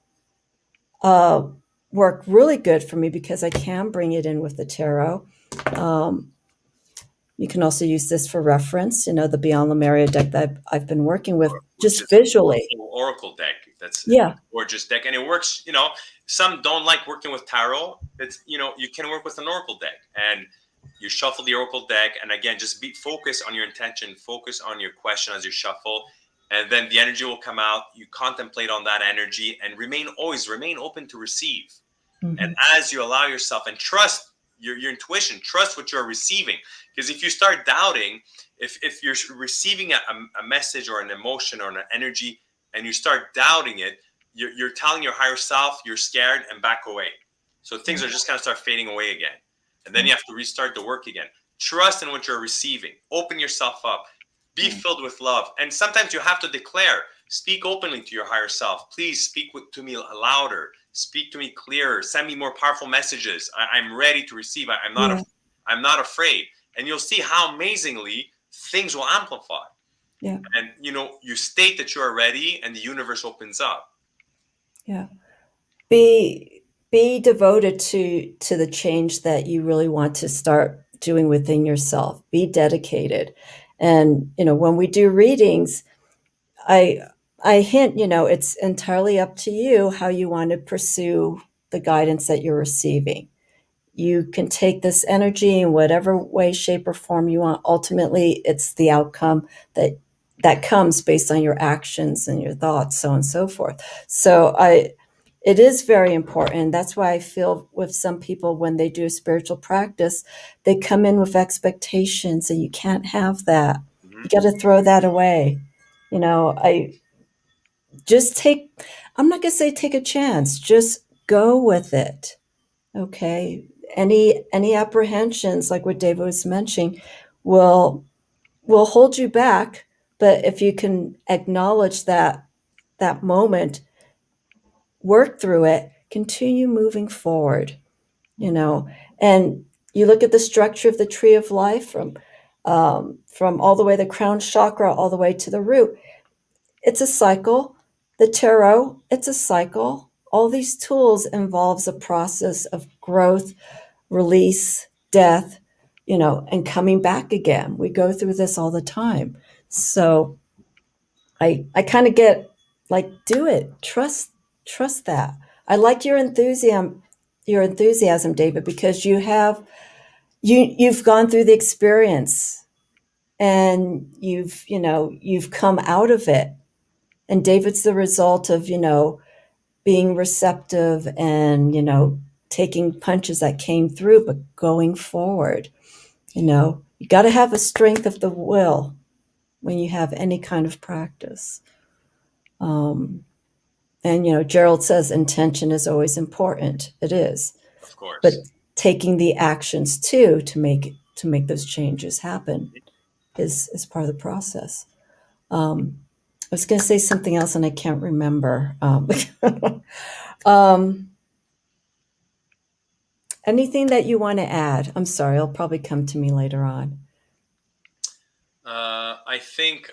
work really good for me because I can bring it in with the tarot. You can also use this for reference, the Beyond Lemuria deck that I've been working with, Which just is visually. Oracle deck. That's a Yeah. gorgeous deck, and it works. Some don't like working with tarot. It's you can work with an Oracle deck, and you shuffle the Oracle deck, and again, just focus on your intention, focus on your question as you shuffle, and then the energy will come out. You contemplate on that energy, and always remain open to receive. Mm-hmm. And as you allow yourself and trust your intuition, trust what you're receiving, because if you start doubting, if you're receiving a message or an emotion or an energy and you start doubting it, you're telling your higher self you're scared and back away. So things are just going to start fading away again. And then you have to restart the work again. Trust in what you're receiving. Open yourself up. Be filled with love. And sometimes you have to declare, speak openly to your higher self. Please speak to me louder. Speak to me clearer. Send me more powerful messages. I'm ready to receive. I'm not afraid. And you'll see how amazingly things will amplify. Yeah. And you state that you are ready, and the universe opens up. Yeah. Be devoted to the change that you really want to start doing within yourself. Be dedicated. And when we do readings, I hint, it's entirely up to you how you want to pursue the guidance that you're receiving. You can take this energy in whatever way, shape, or form you want. Ultimately, it's the outcome that comes based on your actions and your thoughts, so on and so forth. So it is very important. That's why I feel with some people, when they do a spiritual practice, they come in with expectations, and you can't have that. Mm-hmm. You got to throw that away. I just I'm not going to say take a chance, just go with it. Okay. Any apprehensions, like what David was mentioning, will hold you back. But if you can acknowledge that moment, work through it, continue moving forward, and you look at the structure of the tree of life from all the way the crown chakra all the way to the root. It's a cycle. The tarot, it's a cycle. All these tools involves a process of growth, release, death, and coming back again. We go through this all the time. So I kind of get like, do it. Trust that. I like your enthusiasm, David, because you've gone through the experience, and you've come out of it. And David's the result of, being receptive and, taking punches that came through, but going forward. You got to have a strength of the will when you have any kind of practice. And, Gerald says intention is always important. It is. Of course. But taking the actions too to make those changes happen is part of the process. I was going to say something else and I can't remember. Anything that you want to add? I'm sorry, it'll probably come to me later on. I think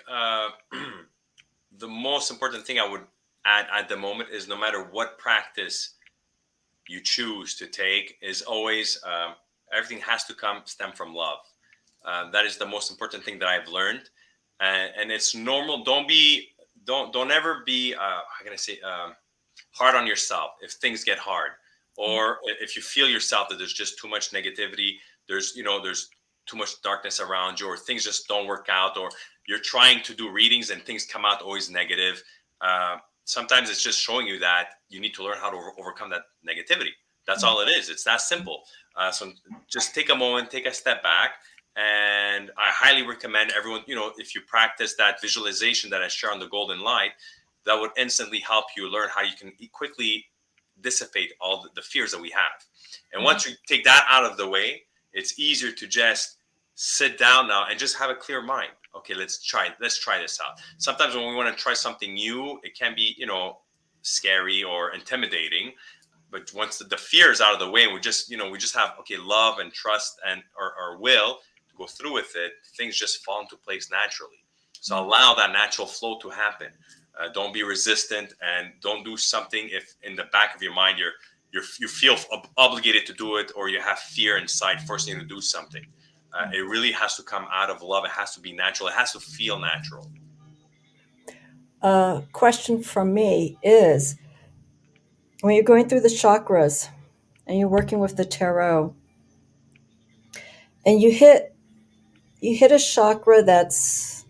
the most important thing I would add at the moment is, no matter what practice you choose to take, is always everything has to stem from love. That is the most important thing that I've learned, and it's normal. Don't ever be how can I say hard on yourself if things get hard, or if you feel yourself that there's just too much negativity. There's too much darkness around you, or things just don't work out, or you're trying to do readings and things come out always negative. Sometimes it's just showing you that you need to learn how to overcome that negativity. That's all it is. It's that simple. So just take a moment, take a step back. And I highly recommend everyone, if you practice that visualization that I share on the golden light, that would instantly help you learn how you can quickly dissipate all the fears that we have. And once you take that out of the way, it's easier to just sit down now and just have a clear mind. okay, let's try this out. Sometimes when we want to try something new, it can be, scary or intimidating. But once the fear is out of the way, and we just have, okay, love and trust and our will to go through with it, things just fall into place naturally. So allow that natural flow to happen. Don't be resistant, and don't do something if in the back of your mind you feel obligated to do it, or you have fear inside forcing you to do something. It really has to come out of love. It has to be natural. It has to feel natural. Question from me is, when you're going through the chakras and you're working with the tarot, and you hit a chakra that's,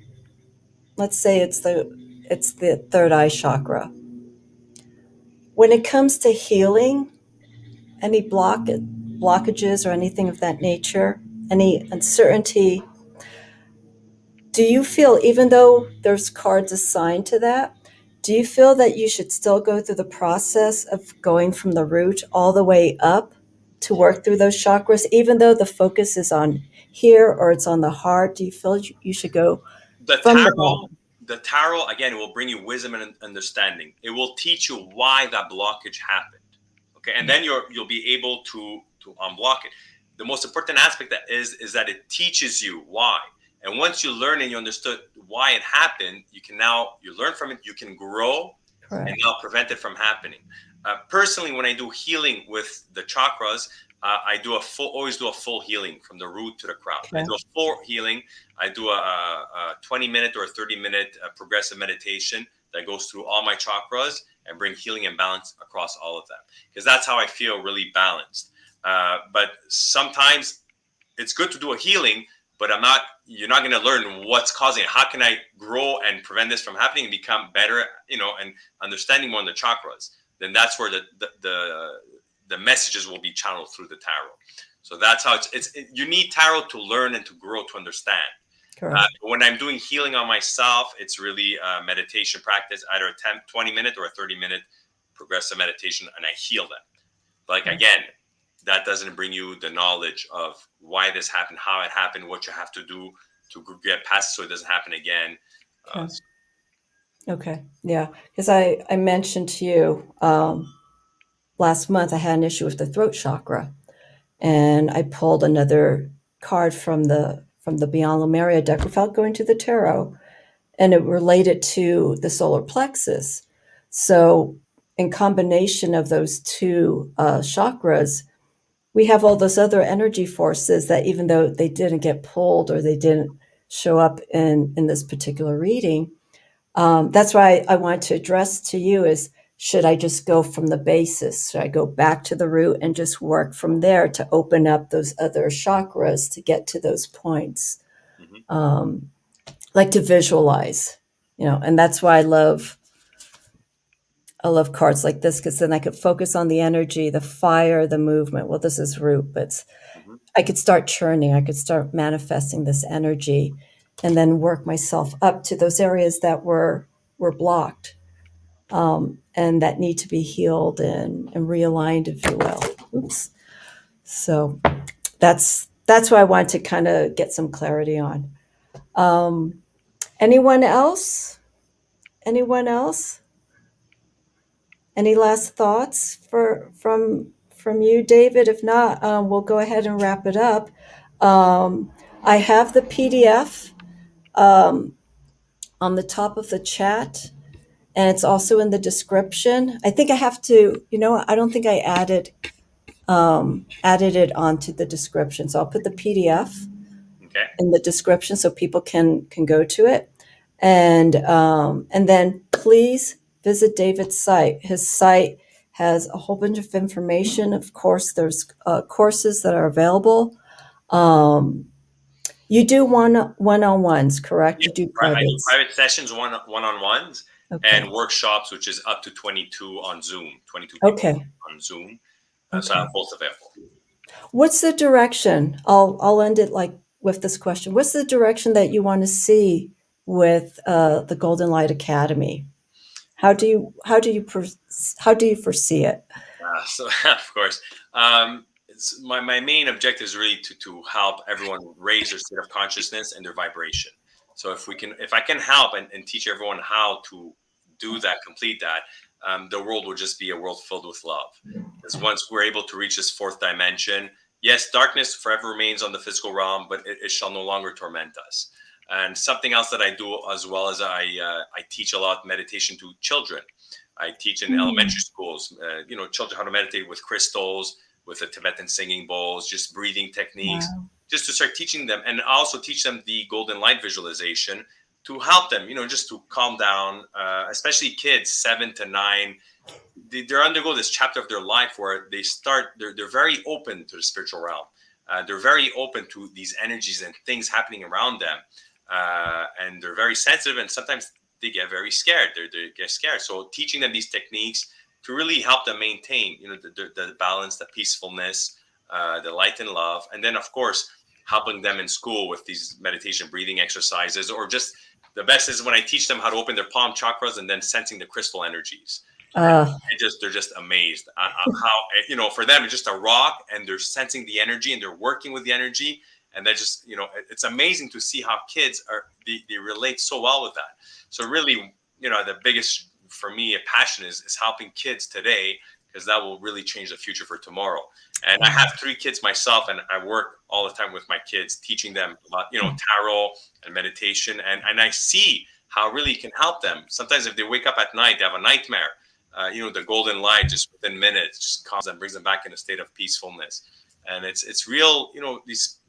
let's say it's the third eye chakra. When it comes to healing, any blockages or anything of that nature, any uncertainty, do you feel, even though there's cards assigned to that, do you feel that you should still go through the process of going from the root all the way up to work through those chakras, even though the focus is on here or it's on the heart? Do you feel you should go The from the tarot, bottom? again, will bring you wisdom and understanding. It will teach you why that blockage happened. Okay, and then you'll be able to unblock it. The most important aspect that is that it teaches you why. And once you learn and you understood why it happened, you learn from it. You can grow, and Correct. now prevent it from happening. Personally, when I do healing with the chakras, I always do a full healing from the root to the crown. I Okay. do a full healing. I do a 20-minute or a 30-minute progressive meditation that goes through all my chakras and bring healing and balance across all of them, because that's how I feel really balanced. But sometimes it's good to do a healing, but you're not going to learn what's causing it. How can I grow and prevent this from happening and become better, and understanding more on the chakras? Then that's where the messages will be channeled through the tarot. So that's how you need tarot to learn and to grow, to understand. Correct. When I'm doing healing on myself, it's really a meditation practice, either a 20-minute or a 30-minute progressive meditation, and I heal them. Like, again, that doesn't bring you the knowledge of why this happened, how it happened, what you have to do to get past it so it doesn't happen again. Okay. Okay. Yeah. Because I mentioned to you last month I had an issue with the throat chakra, and I pulled another card from the Beyond Lemuria deck without going to the tarot, and it related to the solar plexus. So, in combination of those two chakras, we have all those other energy forces that, even though they didn't get pulled or they didn't show up in this particular reading, that's why I want to address to you is, should I just go from the basis? Should I go back to the root and just work from there to open up those other chakras to get to those points? Mm-hmm. Like to visualize, and that's why I love cards like this, because then I could focus on the energy, the fire, the movement. Well, this is root, but Mm-hmm. I could start churning. I could start manifesting this energy, and then work myself up to those areas that were blocked, and that need to be healed and realigned, if you will. Oops. So that's what I want to kind of get some clarity on. Anyone else? Anyone else? Any last thoughts from you, David? If not, we'll go ahead and wrap it up. I have the PDF on the top of the chat, and it's also in the description. I think I have to, I don't think I added it onto the description, so I'll put the PDF Okay. in the description so people can go to it, and then please visit David's site. His site has a whole bunch of information. Of course, there's courses that are available. You do one-on-ones, correct? Yeah, You do I do privates. private sessions, one-on-ones, Okay. and workshops, which is up to 22 on Zoom, 22 people Okay. on Zoom. So I Okay. have both available. What's the direction? I'll end it like with this question. What's the direction that you want to see with the Golden Light Academy? How do you foresee it? So of course, my main objective is really to help everyone raise their state of consciousness and their vibration. So if I can help and teach everyone how to do that, complete that, the world will just be a world filled with love. Because once we're able to reach this fourth dimension, yes, darkness forever remains on the physical realm, but it shall no longer torment us. And something else that I do as well is I teach a lot meditation to children. I teach in elementary schools, children how to meditate with crystals, with the Tibetan singing bowls, just breathing techniques, just to start teaching them. And I also teach them the golden light visualization to help them, just to calm down, especially kids 7 to 9. They undergo this chapter of their life where they're very open to the spiritual realm. They're very open to these energies and things happening around them. And they're very sensitive, and sometimes they get very scared. They get scared. So teaching them these techniques to really help them maintain, the balance, the peacefulness, the light and love. And then, of course, helping them in school with these meditation breathing exercises, or just the best is when I teach them how to open their palm chakras and then sensing the crystal energies. They're just amazed at how, for them, it's just a rock and they're sensing the energy and they're working with the energy. And they're just, it's amazing to see how kids they relate so well with that. So really, the biggest, for me, a passion is helping kids today, because that will really change the future for tomorrow. And I have 3 kids myself, and I work all the time with my kids, teaching them about, tarot and meditation. And I see how really it can help them. Sometimes if they wake up at night, they have a nightmare, the golden light just within minutes just calms them, brings them back in a state of peacefulness. And it's real,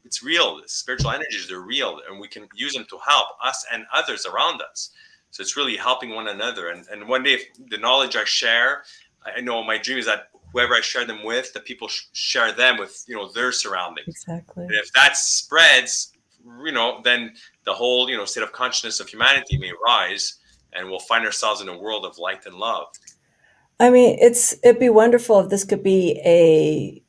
it's real. The spiritual energies, they're real, and we can use them to help us and others around us. So it's really helping one another. And one day, the knowledge I share, I know my dream is that whoever I share them with, the people share them with, their surroundings. Exactly. And if that spreads, then the whole, state of consciousness of humanity may rise, and we'll find ourselves in a world of light and love. I mean, it'd be wonderful if this could be a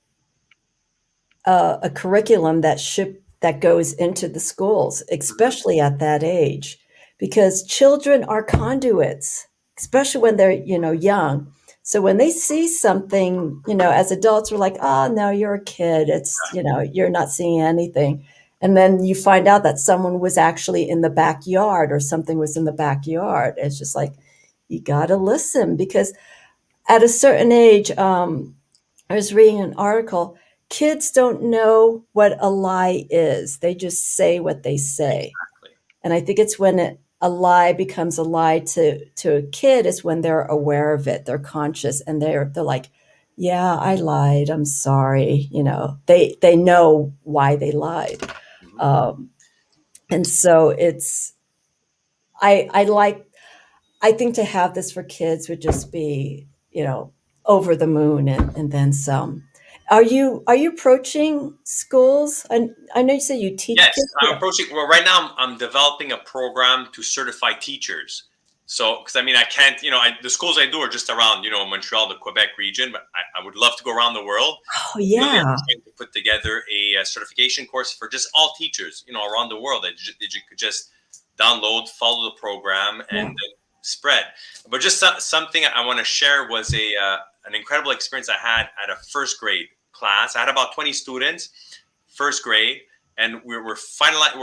curriculum that goes into the schools, especially at that age, because children are conduits, especially when they're young. So when they see something, as adults, we're like, oh no, you're a kid. It's you're not seeing anything, and then you find out that someone was actually in the backyard or something was in the backyard. It's just like you got to listen, because at a certain age, I was reading an article. Kids don't know what a lie is. They just say what they say. Exactly. And I think it's when a lie becomes a lie to a kid is when they're aware of it. They're conscious, and they're like, yeah, I lied. I'm sorry. They know why they lied. And so I think to have this for kids would just be, over the moon and then some. Are you approaching schools? I know you said you teach Yes, kids. I'm approaching. Well, right now I'm developing a program to certify teachers. So, because I can't, the schools I do are just around, Montreal, the Quebec region, but I would love to go around the world. Oh, yeah. Really, I'm trying to put together a certification course for just all teachers, around the world that you could just download, follow the program, and then spread. But just something I want to share was an incredible experience I had at a first grade class. I had about 20 students, first grade, and we're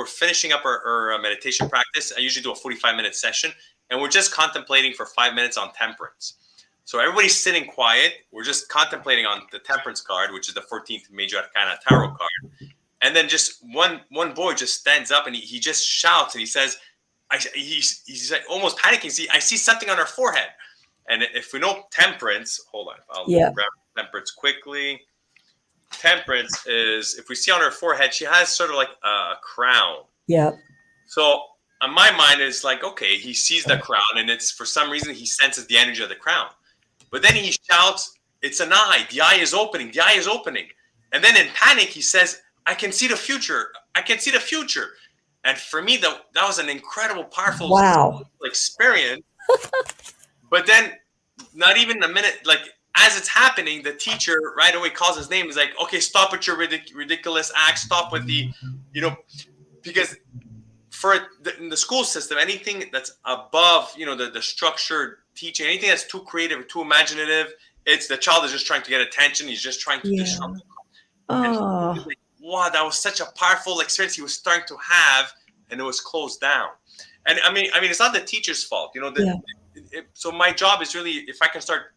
finishing up our meditation practice. I usually do a 45-minute session, and we're just contemplating for 5 minutes on temperance. So everybody's sitting quiet. We're just contemplating on the temperance card, which is the 14th Major Arcana tarot card. And then just one boy just stands up and he just shouts and he says, he's like almost panicking. See, I see something on her forehead. And if we know temperance, hold on, I'll grab temperance quickly. Temperance is, if we see on her forehead, she has sort of like a crown. Yeah. So on my mind is like, okay, he sees the crown, and it's for some reason he senses the energy of the crown. But then he shouts, it's an eye. The eye is opening. The eye is opening. And then in panic, he says, I can see the future. I can see the future. And for me, that was an incredible, powerful experience. But then not even a minute, like as it's happening, the teacher right away calls his name. He's like, okay, stop with your ridiculous act. Stop with the, because in the school system, anything that's above, the structured teaching, anything that's too creative or too imaginative, it's the child is just trying to get attention. He's just trying to disrupt. And he was like, wow, that was such a powerful experience he was starting to have and it was closed down. And I mean, it's not the teacher's fault, you know. So my job is really, if I can start,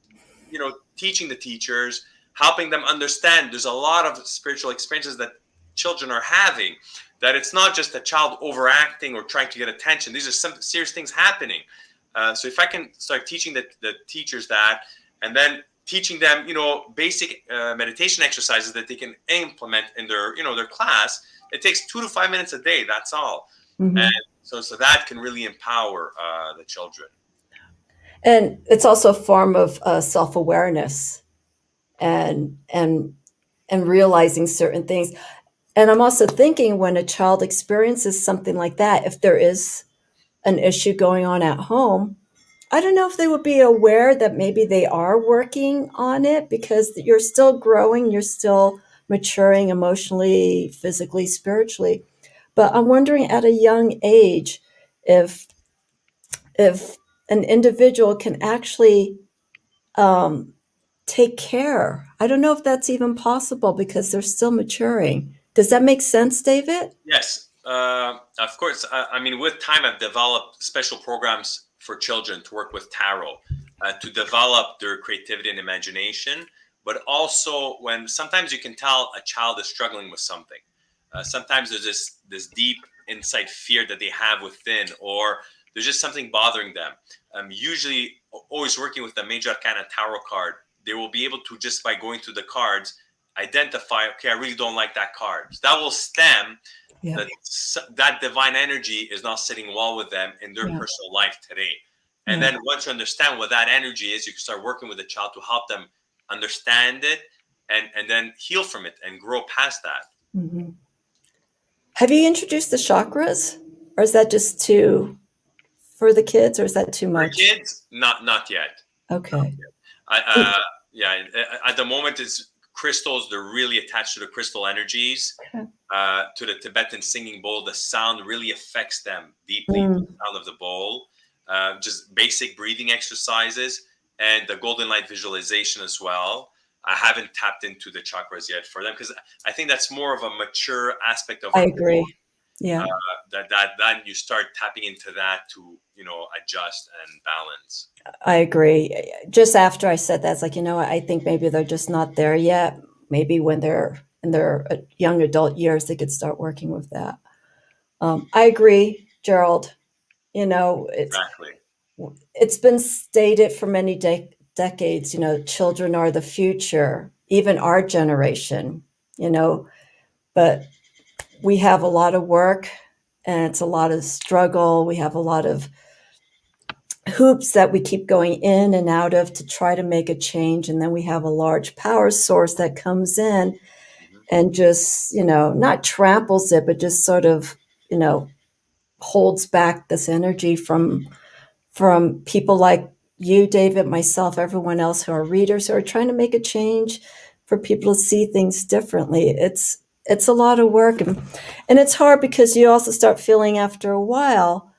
teaching the teachers, helping them understand there's a lot of spiritual experiences that children are having, that it's not just a child overacting or trying to get attention. These are some serious things happening. So if I can start teaching the teachers that, and then teaching them, basic meditation exercises that they can implement in their, their class. It takes 2 to 5 minutes a day. That's all. Mm-hmm. And so that can really empower the children. And it's also a form of self-awareness and realizing certain things. And I'm also thinking, when a child experiences something like that, if there is an issue going on at home, I don't know if they would be aware that maybe they are working on it, because you're still growing, you're still maturing emotionally, physically, spiritually. But I'm wondering, at a young age, if an individual can actually take care. I don't know if that's even possible, because they're still maturing. Does that make sense, David? Yes, of course. I mean, with time, I've developed special programs for children to work with tarot, to develop their creativity and imagination. But also, when sometimes you can tell a child is struggling with something. Sometimes there's this deep inside fear that they have within, or there's just something bothering them. Usually, always working with the Major Arcana tarot card, they will be able to, just by going through the cards, identify, okay, I really don't like that card. So that will stem that divine energy is not sitting well with them in their personal life today. And then once you understand what that energy is, you can start working with the child to help them understand it, and then heal from it and grow past that. Mm-hmm. Have you introduced the chakras, or is that just for the kids, or is that too much? For kids, not yet. Okay. At the moment, it's crystals. They're really attached to the crystal energies, to the Tibetan singing bowl. The sound really affects them deeply. The sound of the bowl, just basic breathing exercises, and the golden light visualization as well. I haven't tapped into the chakras yet for them, because I think that's more of a mature aspect of. I agree. Yeah. That you start tapping into that to, adjust and balance. I agree. Just after I said that, it's like, I think maybe they're just not there yet. Maybe when they're in their young adult years, they could start working with that. I agree, Gerald. Exactly. It's been stated for many decades, children are the future, even our generation, but we have a lot of work, and it's a lot of struggle. We have a lot of hoops that we keep going in and out of to try to make a change. And then we have a large power source that comes in and just, not tramples it, but just sort of, holds back this energy from people like you, David, myself, everyone else who are readers, who are trying to make a change for people to see things differently. It's a lot of work, and it's hard, because you also start feeling after a while,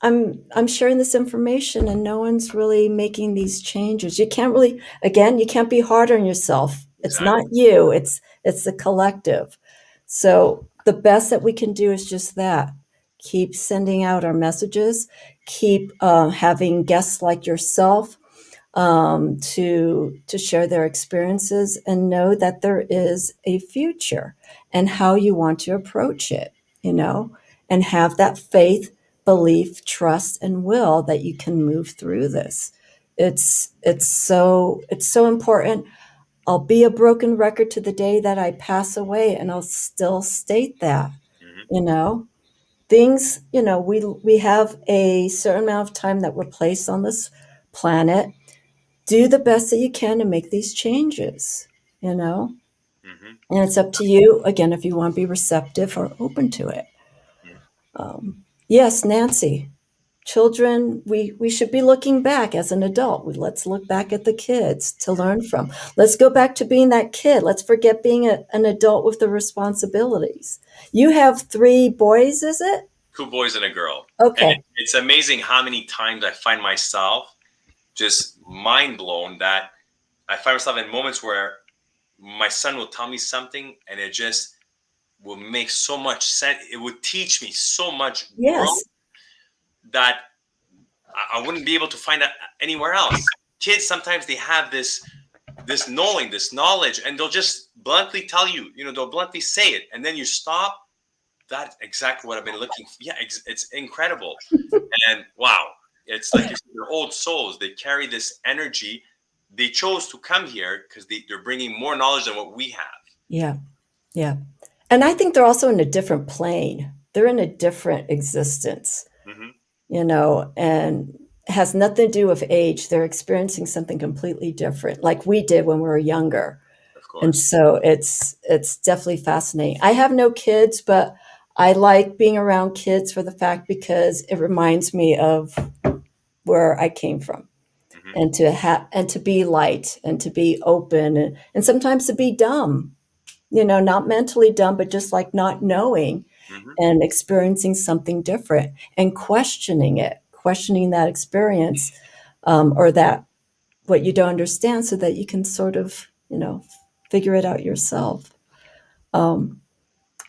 I'm sharing this information and no one's really making these changes. You can't be hard on yourself. It's not you, it's the collective. So the best that we can do is just that. Keep sending out our messages, keep having guests like yourself to share their experiences, and know that there is a future and how you want to approach it, and have that faith, belief, trust, and will that you can move through this. It's so important. I'll be a broken record to the day that I pass away, and I'll still state that. Things, we have a certain amount of time that we're placed on this planet. Do the best that you can to make these changes, and it's up to you, again, if you want to be receptive or open to it. Yes, Nancy. Children, we should be looking back as an adult. Let's look back at the kids to learn from. Let's go back to being that kid. Let's forget being an adult with the responsibilities. You have 3 boys, is it? 2 boys and a girl. Okay. And it's amazing how many times I find myself just mind blown, that I find myself in moments where my son will tell me something, and it just will make so much sense. It would teach me so much growth Yes. that I wouldn't be able to find that anywhere else. Kids sometimes they have this knowing, this knowledge, and they'll just bluntly tell you, they'll bluntly say it, and then you stop. That's exactly what I've been looking for. Yeah, it's incredible. And wow, it's like you said, they're old souls. They carry this energy. They chose to come here because they're bringing more knowledge than what we have. Yeah. Yeah. And I think they're also in a different plane. They're in a different existence, and has nothing to do with age. They're experiencing something completely different, like we did when we were younger. Of And course. so it's definitely fascinating. I have no kids, but I like being around kids for the fact because it reminds me of where I came from, and to be light and to be open, and sometimes to be dumb, not mentally dumb, but just like not knowing and experiencing something different and questioning that experience, or that what you don't understand, so that you can sort of, figure it out yourself.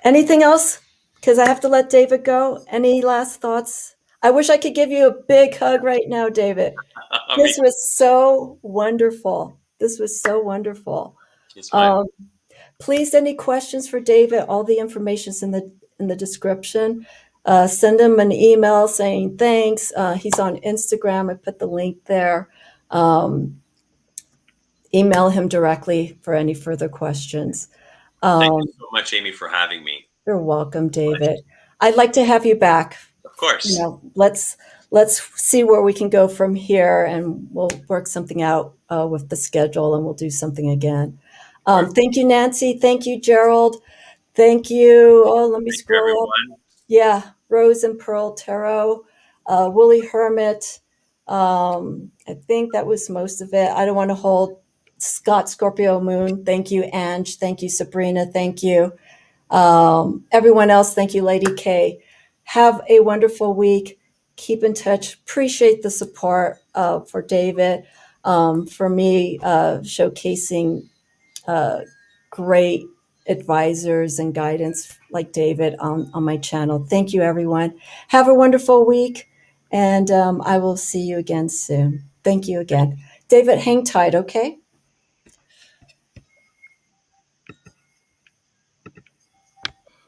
Anything else? Because I have to let David go. Any last thoughts? I wish I could give you a big hug right now, David. This was so wonderful. This was so wonderful. It's fine. Please, any questions for David? All the information's in the description. Send him an email saying thanks. He's on Instagram. I put the link there. Email him directly for any further questions. Thank you so much, Amy, for having me. You're welcome, David. I'd like to have you back. Of course. Let's see where we can go from here, and we'll work something out with the schedule, and we'll do something again. Thank you, Nancy. Thank you, Gerald. Thank you. Oh, let me scroll up. Yeah, Rose and Pearl Tarot, Woolly Hermit. I think that was most of it. I don't want to hold Scott Scorpio Moon. Thank you, Ange. Thank you, Sabrina. Thank you. Everyone else, thank you, Lady K. Have a wonderful week. Keep in touch. Appreciate the support for David, for me, showcasing great advisors and guidance like David on my channel. Thank you, everyone. Have a wonderful week, and I will see you again soon. Thank you again. David, hang tight, okay?